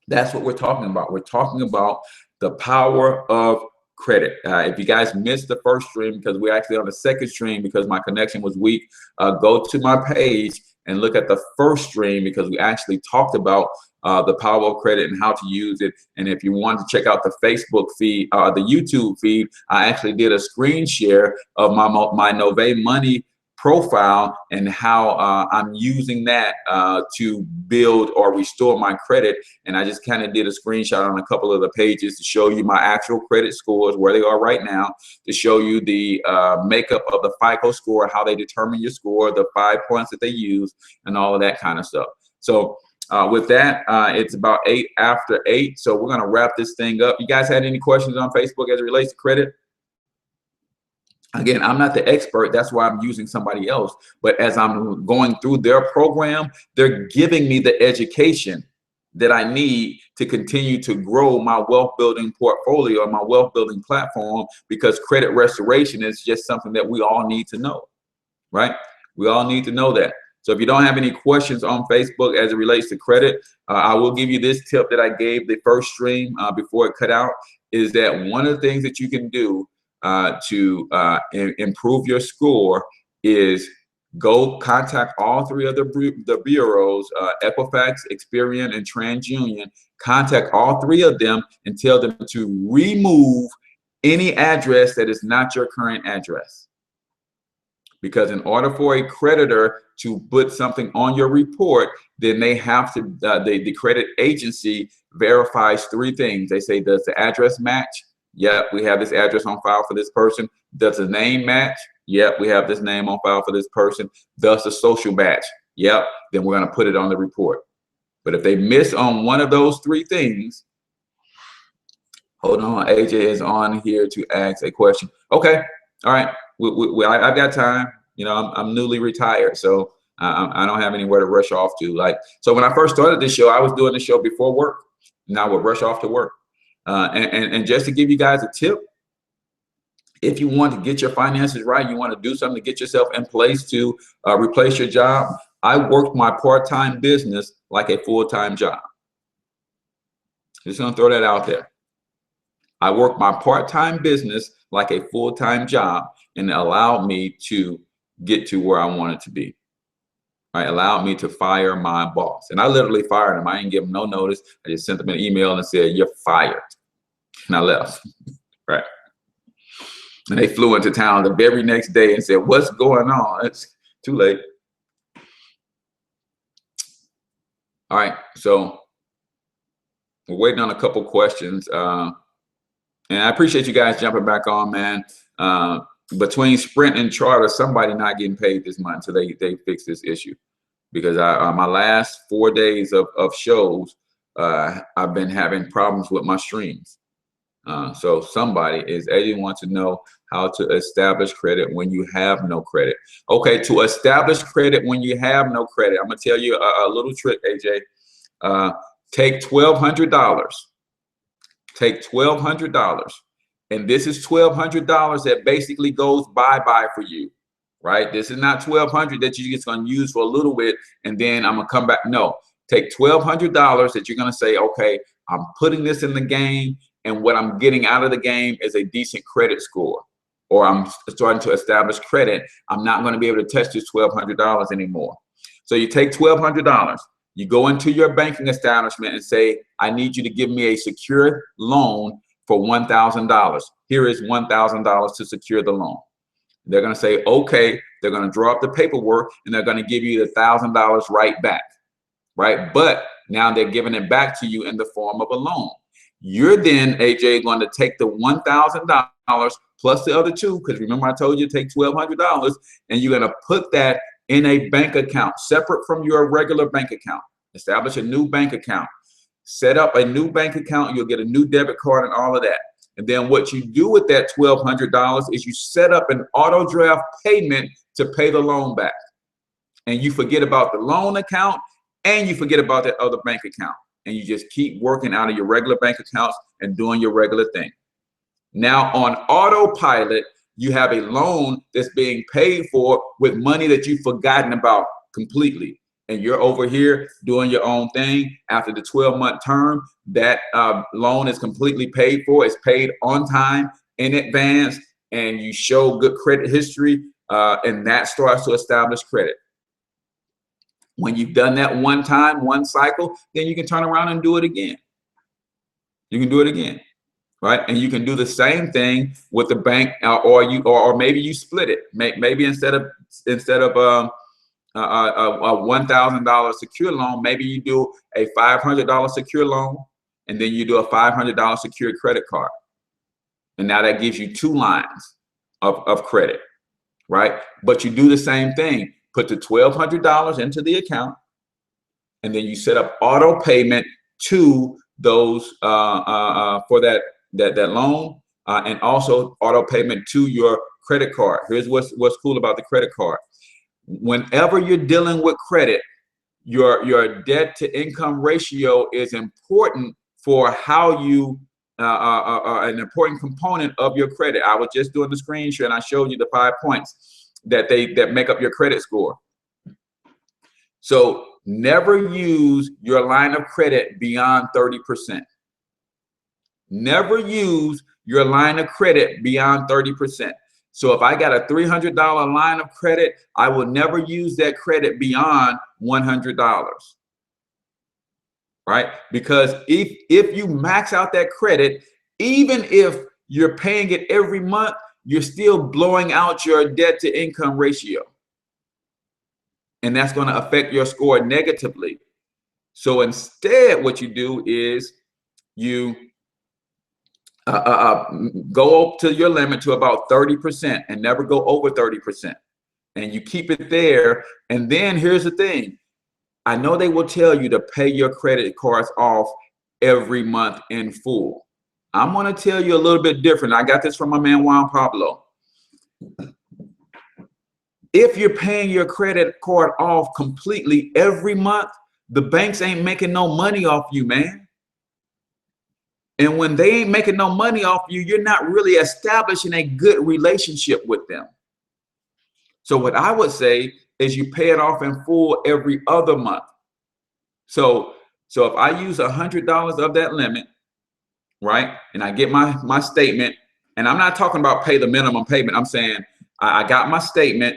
B: That's what we're talking about. We're talking about the power of credit. If you guys missed the first stream, because we're actually on the second stream because my connection was weak, go to my page and look at the first stream because we actually talked about the power of credit and how to use it. And if you want to check out the Facebook feed, the YouTube feed, I actually did a screen share of my Novae Money profile and how I'm using that to build or restore my credit. And I just kind of did a screenshot on a couple of the pages to show you my actual credit scores, where they are right now, to show you the makeup of the FICO score, how they determine your score, the 5 points that they use, and all of that kind of stuff. So with that, it's about 8 after 8. So we're going to wrap this thing up. You guys had any questions on Facebook as it relates to credit? Again, I'm not the expert. That's why I'm using somebody else. But as I'm going through their program, they're giving me the education that I need to continue to grow my wealth building portfolio and my wealth building platform, because credit restoration is just something that we all need to know, right? We all need to know that. So if you don't have any questions on Facebook as it relates to credit, I will give you this tip that I gave the first stream before it cut out, is that one of the things that you can do to improve your score is Go contact all three of the bureaus, Equifax, Experian, and TransUnion. Contact all three of them and tell them to remove any address that is not your current address. Because in order for a creditor to put something on your report, then they have to, the credit agency verifies three things. They say, does the address match? Yep, we have this address on file for this person. Does the name match? Yep, we have this name on file for this person. Does the social match? Yep, then we're going to put it on the report. But if they miss on one of those three things, hold on, AJ is on here to ask a question. Okay, all right, I've got time. You know, I'm newly retired, so I don't have anywhere to rush off to. Like, so when I first started this show, I was doing the show before work, and I would rush off to work. And just to give you guys a tip, if you want to get your finances right, you want to do something to get yourself in place to replace your job, I worked my part-time business like a full-time job. Just gonna throw that out there. I worked my part-time business like a full-time job, and it allowed me to get to where I wanted to be. Right, allowed me to fire my boss. And I literally fired him. I didn't give him no notice. I just sent him an email and said, you're fired. And I left, right? And they flew into town the very next day and said, what's going on? It's too late. All right, so we're waiting on a couple questions. And I appreciate you guys jumping back on, man. Between Sprint and Charter, somebody not getting paid this month, so they fix this issue. Because my last 4 days of shows, I've been having problems with my streams. So somebody is 81 to know how to establish credit when you have no credit. Okay, to establish credit when you have no credit, I'm gonna tell you a little trick, AJ. Take $1,200. Take $1,200, and this is $1,200 that basically goes bye-bye for you, right? This is not $1,200 that you're just gonna use for a little bit and then I'm gonna come back. No, take $1,200 that you're gonna say, okay, I'm putting this in the game, and what I'm getting out of the game is a decent credit score, or I'm starting to establish credit. I'm not gonna be able to touch this $1,200 anymore. So you take $1,200, you go into your banking establishment and say, I need you to give me a secure loan for $1,000. Here is $1,000 to secure the loan. They're gonna say, okay, they're gonna draw up the paperwork and they're gonna give you the $1,000 right back, right? But now they're giving it back to you in the form of a loan. You're then, AJ, going to take the $1,000 plus the other two, because remember I told you to take $1,200, and you're gonna put that in a bank account separate from your regular bank account. Establish a new bank account. Set up a new bank account. You'll get a new debit card and all of that. And then what you do with that $1,200 is you set up an auto draft payment to pay the loan back. And you forget about the loan account and you forget about that other bank account. And you just keep working out of your regular bank accounts and doing your regular thing. Now on autopilot, you have a loan that's being paid for with money that you've forgotten about completely. And you're over here doing your own thing. After the 12-month term, that loan is completely paid for. It's paid on time, in advance, and you show good credit history, and that starts to establish credit. When you've done that one time, one cycle, then you can turn around and do it again. You can do it again, right? And you can do the same thing with the bank, or maybe you split it. Maybe instead of a $1,000 secure loan, maybe you do a $500 secure loan, and then you do a $500 secured credit card. And now that gives you 2 lines of credit, right? But you do the same thing. Put the $1,200 into the account, and then you set up auto payment to those for that loan, and also auto payment to your credit card. Here's what's cool about the credit card. Whenever you're dealing with credit, your debt to income ratio is important for how you an important component of your credit. I was just doing the screen share and I showed you the 5 points that make up your credit score. So never use your line of credit beyond 30%. Never use your line of credit beyond 30%. So if I got a $300 line of credit, I will never use that credit beyond $100. Right? Because if you max out that credit, even if you're paying it every month, you're still blowing out your debt to income ratio. And that's going to affect your score negatively. So instead, what you do is you go up to your limit to about 30% and never go over 30%. And you keep it there. And then here's the thing. I know they will tell you to pay your credit cards off every month in full. I'm going to tell you a little bit different. I got this from my man Juan Pablo. If you're paying your credit card off completely every month, the banks ain't making no money off you, man. And when they ain't making no money off you, you're not really establishing a good relationship with them. So what I would say is you pay it off in full every other month. So if I use $100 of that limit, right, and I get my statement, and I'm not talking about pay the minimum payment. I'm saying I got my statement,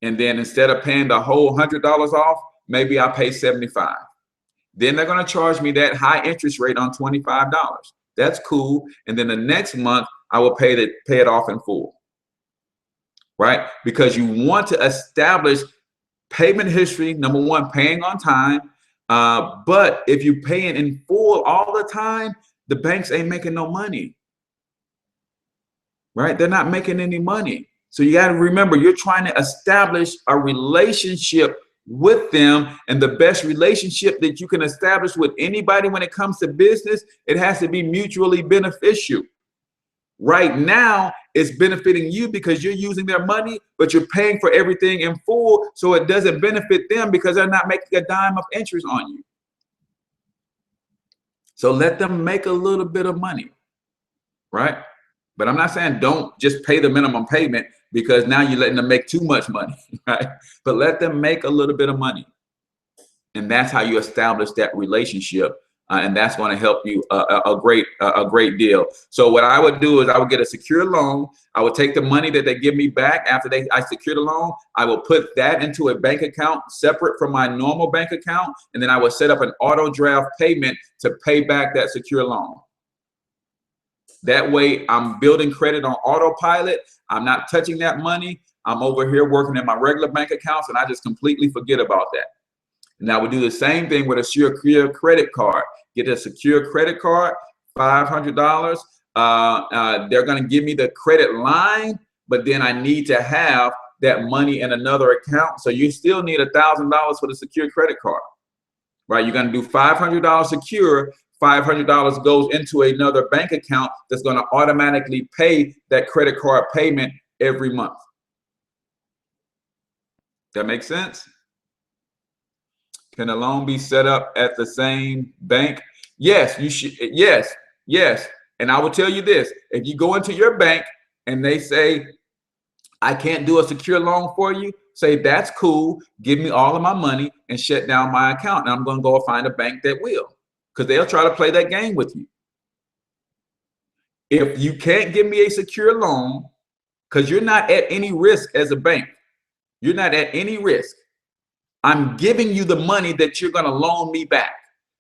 B: and then instead of paying the whole $100 off, maybe I pay $75. Then they're going to charge me that high interest rate on $25. That's cool. And then the next month I will pay it off in full. Right? Because you want to establish payment history. Number one, paying on time. But if you're paying in full all the time, the banks ain't making no money. Right? They're not making any money. So you got to remember, you're trying to establish a relationship with them, and the best relationship that you can establish with anybody when it comes to business, it has to be mutually beneficial. Right now, it's benefiting you because you're using their money, but you're paying for everything in full, so it doesn't benefit them because they're not making a dime of interest on you. So let them make a little bit of money, right? But I'm not saying don't just pay the minimum payment, because now you're letting them make too much money, right? But let them make a little bit of money. And that's how you establish that relationship. And that's going to help you a great deal. So what I would do is I would get a secure loan. I would take the money that they give me back after I secure the loan. I will put that into a bank account separate from my normal bank account. And then I would set up an auto draft payment to pay back that secure loan. That way I'm building credit on autopilot. I'm not touching that money. I'm over here working in my regular bank accounts, and I just completely forget about that. And I would do the same thing with a secure credit card. Get a secure credit card, $500. They're going to give me the credit line, but then I need to have that money in another account. So you still need $1,000 for the secure credit card, right? You're going to do $500 secure. $500 goes into another bank account that's going to automatically pay that credit card payment every month. That makes sense? Can a loan be set up at the same bank? Yes, you should. Yes. And I will tell you this. If you go into your bank and they say, I can't do a secure loan for you, say, that's cool. Give me all of my money and shut down my account. And I'm going to go find a bank that will. Because they'll try to play that game with you. If you can't give me a secure loan, because you're not at any risk as a bank, you're not at any risk. I'm giving you the money that you're going to loan me back.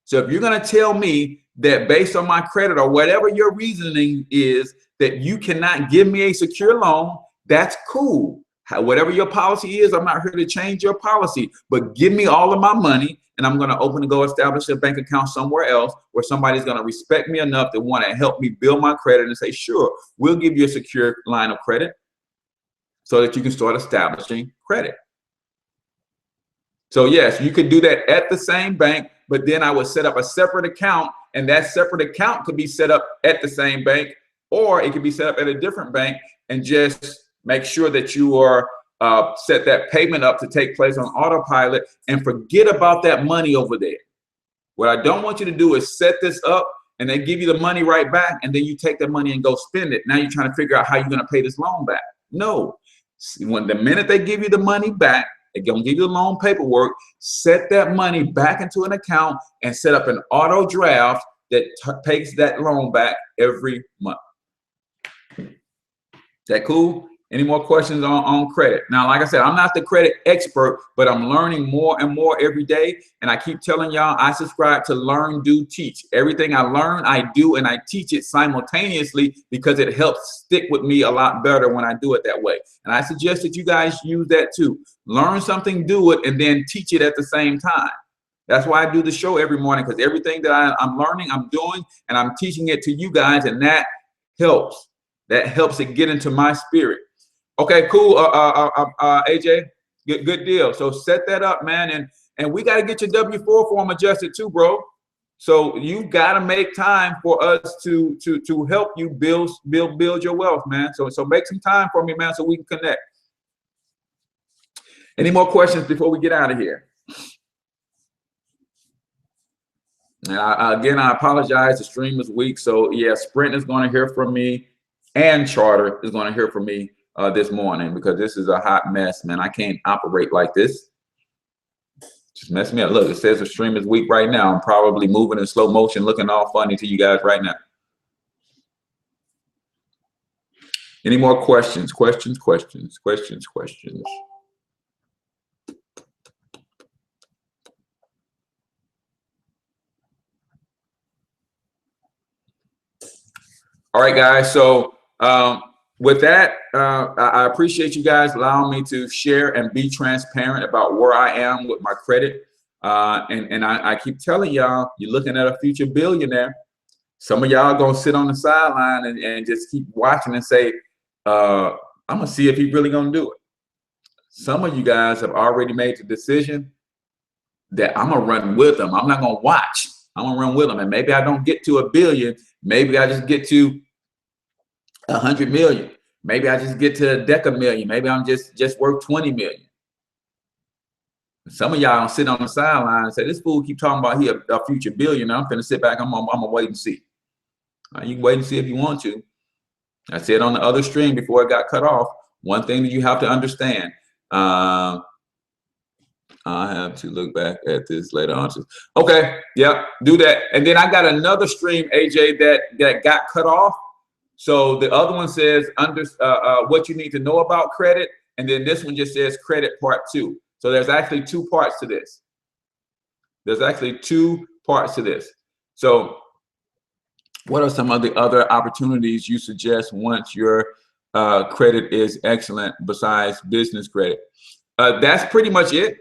B: So if you're going to tell me that based on my credit or whatever your reasoning is that you cannot give me a secure loan, that's cool. Whatever your policy is, I'm not here to change your policy, but give me all of my money. And I'm going to open and go establish a bank account somewhere else where somebody's going to respect me enough to want to help me build my credit and say, sure, we'll give you a secure line of credit so that you can start establishing credit. So yes, you could do that at the same bank, but then I would set up a separate account, and that separate account could be set up at the same bank, or it could be set up at a different bank, and just make sure that you are set that payment up to take place on autopilot and forget about that money over there. What I don't want you to do is set this up and they give you the money right back, and then you take the money and go spend it. Now you're trying to figure out how you're going to pay this loan back. No, when the minute they give you the money back, they're going to give you the loan paperwork, set that money back into an account and set up an auto draft that takes that loan back every month. That cool? Any more questions on credit? Now, like I said, I'm not the credit expert, but I'm learning more and more every day. And I keep telling y'all, I subscribe to Learn, Do, Teach. Everything I learn, I do, and I teach it simultaneously because it helps stick with me a lot better when I do it that way. And I suggest that you guys use that too. Learn something, do it, and then teach it at the same time. That's why I do the show every morning, because everything that I'm learning, I'm doing, and I'm teaching it to you guys, and that helps. That helps it get into my spirit. Okay, cool. AJ, good deal. So set that up, man, and we got to get your W-4 form adjusted too, bro. So you got to make time for us to help you build your wealth, man. So make some time for me, man, so we can connect. Any more questions before we get out of here? And again, I apologize. The stream is weak, so yeah, Sprint is going to hear from me, and Charter is going to hear from me this morning, because this is a hot mess, man. I can't operate like this. Just mess me up. Look, it says the stream is weak right now. I'm probably moving in slow motion, looking all funny to you guys right now. Any more questions? Questions? All right, guys. So with that, I appreciate you guys allowing me to share and be transparent about where I am with my credit. And I keep telling y'all, you're looking at a future billionaire. Some of y'all gonna sit on the sideline and just keep watching and say, I'm gonna see if he's really gonna do it. Some of you guys have already made the decision that I'm gonna run with them. I'm not gonna watch. I'm gonna run with them. And maybe I don't get to $1 billion. Maybe I just get to 100 million. Maybe I just get to a deca million. Maybe I'm just worth 20 million. Some of y'all don't sit on the sideline and say, this fool keep talking about he a future billionaire. I'm finna sit back. I'm gonna wait and see. You can wait and see if you want to. I said on the other stream before it got cut off, one thing that you have to understand. I have to look back at this later on. Okay, yeah, do that. And then I got another stream, AJ, that got cut off. So the other one says what you need to know about credit, and then this one just says credit part 2. So there's actually 2 parts to this. So what are some of the other opportunities you suggest once your credit is excellent besides business credit? That's pretty much it.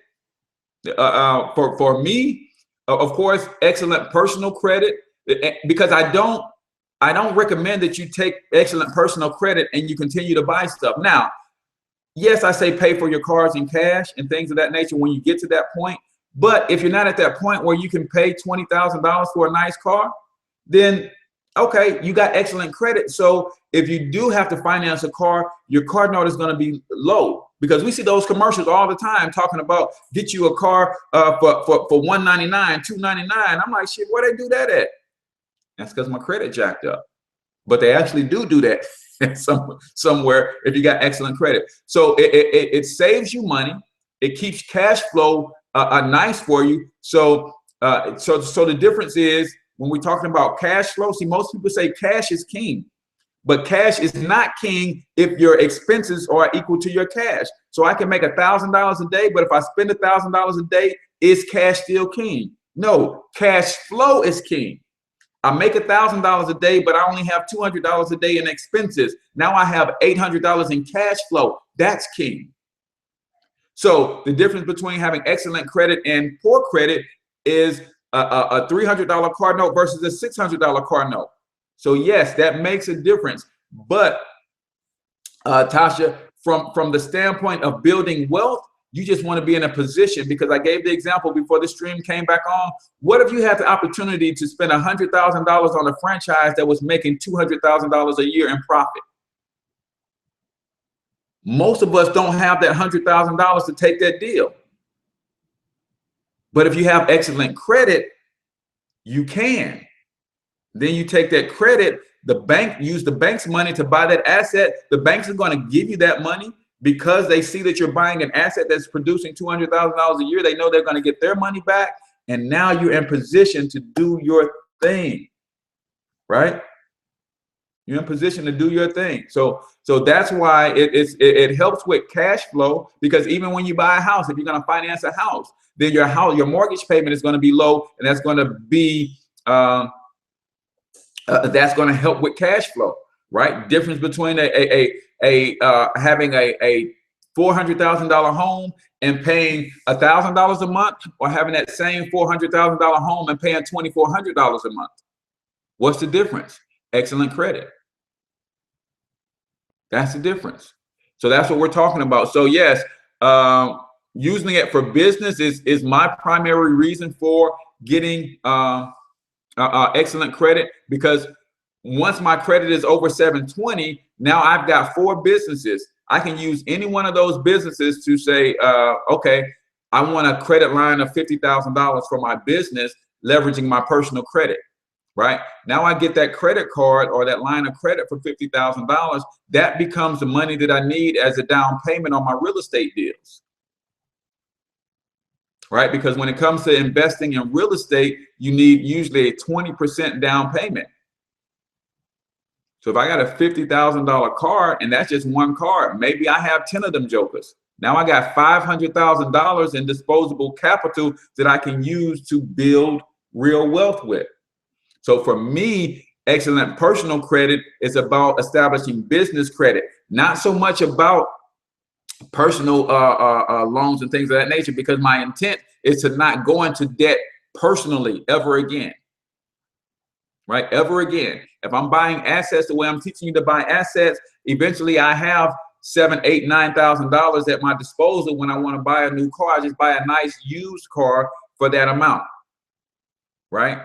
B: For me, of course, excellent personal credit, because I don't recommend that you take excellent personal credit and you continue to buy stuff. Now, yes, I say pay for your cars in cash and things of that nature when you get to that point. But if you're not at that point where you can pay $20,000 for a nice car, then okay, you got excellent credit. So if you do have to finance a car, your car note is going to be low, because we see those commercials all the time talking about get you a car for $199, $299. I'm like, shit, where they do that at? That's because my credit jacked up. But they actually do that somewhere if you got excellent credit. So it saves you money. It keeps cash flow nice for you. So the difference is, when we're talking about cash flow, see, most people say cash is king, but cash is not king if your expenses are equal to your cash. So I can make $1,000 a day, but if I spend $1,000 a day, is cash still king? No, cash flow is king. I make $1,000 a day, but I only have $200 a day in expenses. Now I have $800 in cash flow. That's king. So the difference between having excellent credit and poor credit is a $300 car note versus a $600 car note. So yes, that makes a difference. But Tasha, from the standpoint of building wealth, you just want to be in a position, because I gave the example before the stream came back on. What if you had the opportunity to spend $100,000 on a franchise that was making $200,000 a year in profit? Most of us don't have that $100,000 to take that deal. But if you have excellent credit, you can. Then you take that credit, the bank, use the bank's money to buy that asset. The banks are going to give you that money because they see that you're buying an asset that's producing $200,000 a year. They know they're going to get their money back. And now you're in position to do your thing, right? You're in position to do your thing. So that's why it helps with cash flow, because even when you buy a house, if you're going to finance a house, then your mortgage payment is going to be low, and that's going to be that's going to help with cash flow, right? Difference between having a $400,000 home and paying $1,000 a month, or having that same $400,000 home and paying $2,400 a month. What's the difference? Excellent credit. That's the difference. So that's what we're talking about. So yes, using it for business is my primary reason for getting excellent credit, because once my credit is over 720, now I've got 4 businesses. I can use any one of those businesses to say, okay, I want a credit line of $50,000 for my business, leveraging my personal credit. Right now, I get that credit card or that line of credit for $50,000. That becomes the money that I need as a down payment on my real estate deals. Right, because when it comes to investing in real estate, you need usually a 20% down payment. So if I got a $50,000 card, and that's just one card, maybe I have 10 of them jokers. Now I got $500,000 in disposable capital that I can use to build real wealth with. So for me, excellent personal credit is about establishing business credit, not so much about personal loans and things of that nature, because my intent is to not go into debt personally ever again. Right? Ever again. If I'm buying assets the way I'm teaching you to buy assets, eventually I have $7,000, $8,000, $9,000 at my disposal. When I want to buy a new car, I just buy a nice used car for that amount. Right?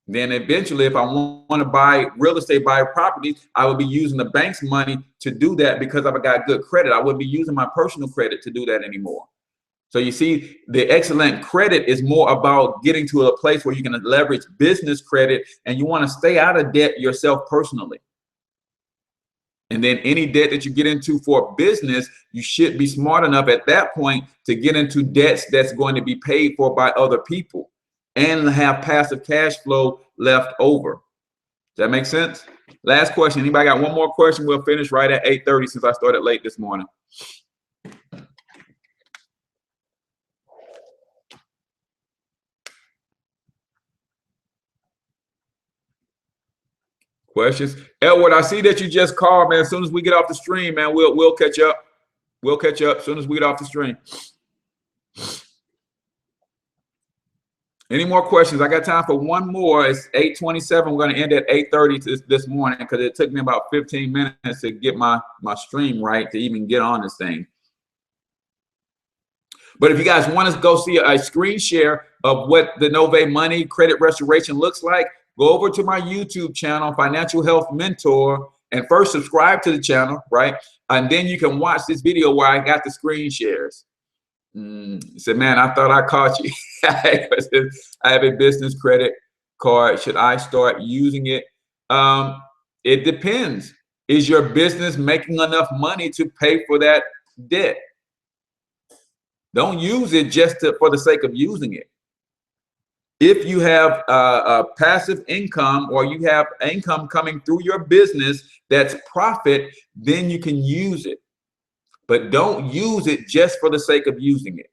B: Then eventually, if I want to buy real estate, buy properties, I would be using the bank's money to do that, because I've got good credit. I wouldn't be using my personal credit to do that anymore. So you see, the excellent credit is more about getting to a place where you can leverage business credit, and you want to stay out of debt yourself personally. And then any debt that you get into for business, you should be smart enough at that point to get into debts that's going to be paid for by other people and have passive cash flow left over. Does that make sense? Last question. Anybody got one more question? We'll finish right at 8:30 since I started late this morning. Questions? Edward, I see that you just called, man. As soon as we get off the stream, man, we'll catch up. We'll catch up as soon as we get off the stream. Any more questions? I got time for one more. It's 8:27. We're going to end at 8:30 this morning, because it took me about 15 minutes to get my stream right to even get on this thing. But if you guys want to go see a screen share of what the Novae Money credit restoration looks like, go over to my YouTube channel, Financial Health Mentor, and first subscribe to the channel, right? And then you can watch this video where I got the screen shares. He said, man, I thought I caught you. I have a business credit card. Should I start using it? It depends. Is your business making enough money to pay for that debt? Don't use it just for the sake of using it. If you have a passive income, or you have income coming through your business that's profit, then you can use it. But don't use it just for the sake of using it,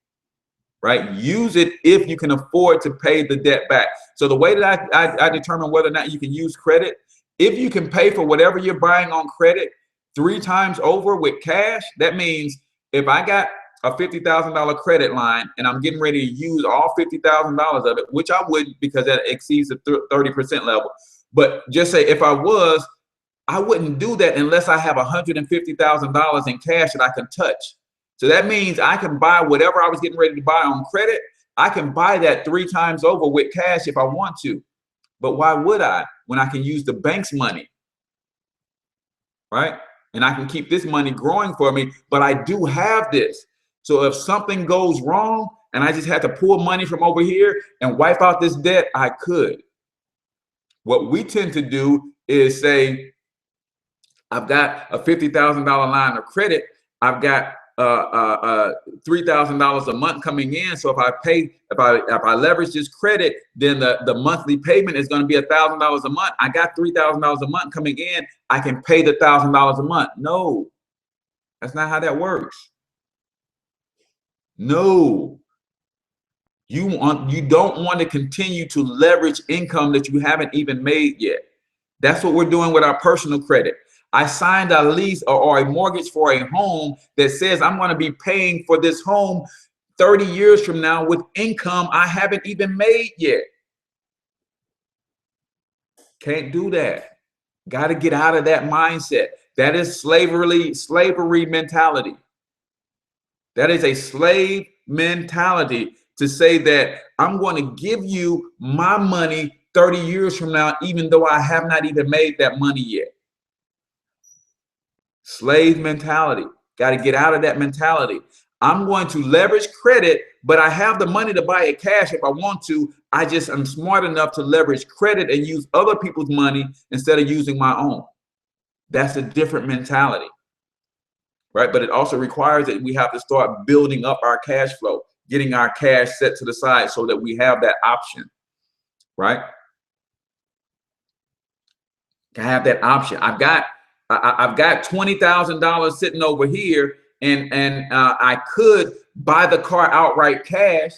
B: right? Use it if you can afford to pay the debt back. So the way that I determine whether or not you can use credit, if you can pay for whatever you're buying on credit 3 times over with cash, that means if I got a $50,000 credit line and I'm getting ready to use all $50,000 of it, which I wouldn't, because that exceeds the 30% level. But just say if I was, I wouldn't do that unless I have $150,000 in cash that I can touch. So that means I can buy whatever I was getting ready to buy on credit. I can buy that 3 times over with cash if I want to. But why would I, when I can use the bank's money, right? And I can keep this money growing for me, but I do have this. So if something goes wrong and I just had to pull money from over here and wipe out this debt, I could. What we tend to do is say, I've got a $50,000 line of credit. I've got $3,000 a month coming in. So if I leverage this credit, then the monthly payment is going to be $1,000 a month. I got $3,000 a month coming in. I can pay the $1,000 a month. No, that's not how that works. No. You don't want to continue to leverage income that you haven't even made yet. That's what we're doing with our personal credit. I signed a lease or a mortgage for a home that says I'm going to be paying for this home 30 years from now with income I haven't even made yet. Can't do that. Got to get out of that mindset. That is slavery mentality. That is a slave mentality to say that I'm going to give you my money 30 years from now, even though I have not even made that money yet. Slave mentality. Got to get out of that mentality. I'm going to leverage credit, but I have the money to buy it cash if I want to. I'm smart enough to leverage credit and use other people's money instead of using my own. That's a different mentality, right? But it also requires that we have to start building up our cash flow, getting our cash set to the side so that we have that option, right? To have that option. I've got $20,000 sitting over here, and I could buy the car outright cash,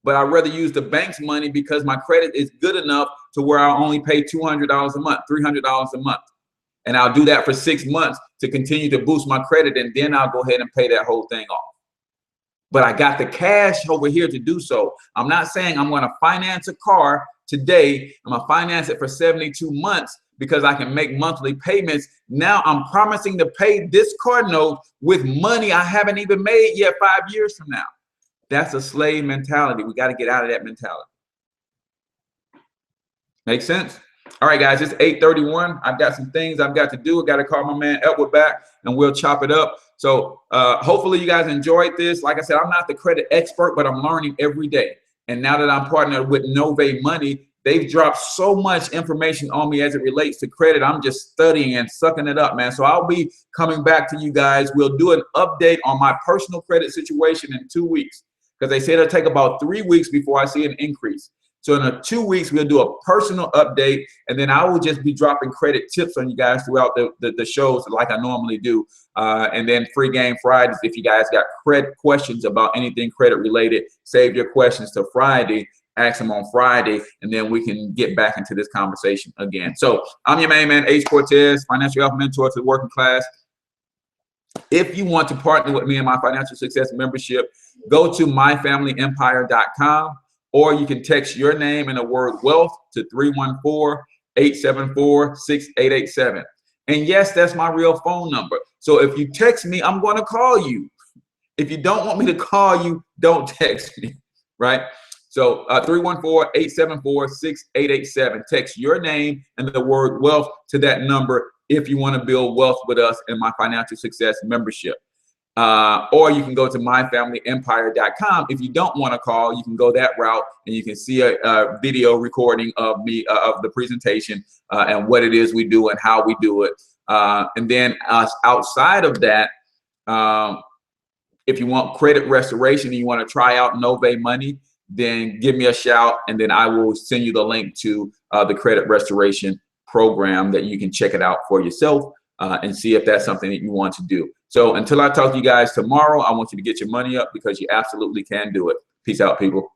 B: but I'd rather use the bank's money because my credit is good enough to where I'll only pay $200 a month, $300 a month. And I'll do that for 6 months to continue to boost my credit, and then I'll go ahead and pay that whole thing off. But I got the cash over here to do so. I'm not saying I'm going to finance a car today. I'm going to finance it for 72 months because I can make monthly payments. Now I'm promising to pay this car note with money I haven't even made yet 5 years from now. That's a slave mentality. We got to get out of that mentality. Make sense? All right, guys, it's 8:31. I've got some things I've got to do. I got to call my man Edward back, and we'll chop it up. So hopefully you guys enjoyed this. Like I said, I'm not the credit expert, but I'm learning every day. And now that I'm partnered with Novae Money, they've dropped so much information on me as it relates to credit. I'm just studying and sucking it up, man. So I'll be coming back to you guys. We'll do an update on my personal credit situation in 2 weeks, because they said it'll take about 3 weeks before I see an increase. So in 2 weeks, we'll do a personal update, and then I will just be dropping credit tips on you guys throughout the shows like I normally do. And then free game Fridays. If you guys got credit questions about anything credit related, save your questions to Friday, ask them on Friday, and then we can get back into this conversation again. So I'm your main man, H. Cortez, financial health mentor to the working class. If you want to partner with me in my financial success membership, go to myfamilyempire.com. or you can text your name and the word wealth to 314-874-6887. And yes, that's my real phone number. So if you text me, I'm going to call you. If you don't want me to call you, don't text me, right? So 314-874-6887. Text your name and the word wealth to that number if you want to build wealth with us in my financial success membership. Or you can go to myfamilyempire.com. If you don't want to call, you can go that route, and you can see a video recording of me of the presentation and what it is we do and how we do it. And then outside of that, if you want credit restoration and you want to try out Novae Money, then give me a shout, and then I will send you the link to the credit restoration program that you can check it out for yourself and see if that's something that you want to do. So until I talk to you guys tomorrow, I want you to get your money up, because you absolutely can do it. Peace out, people.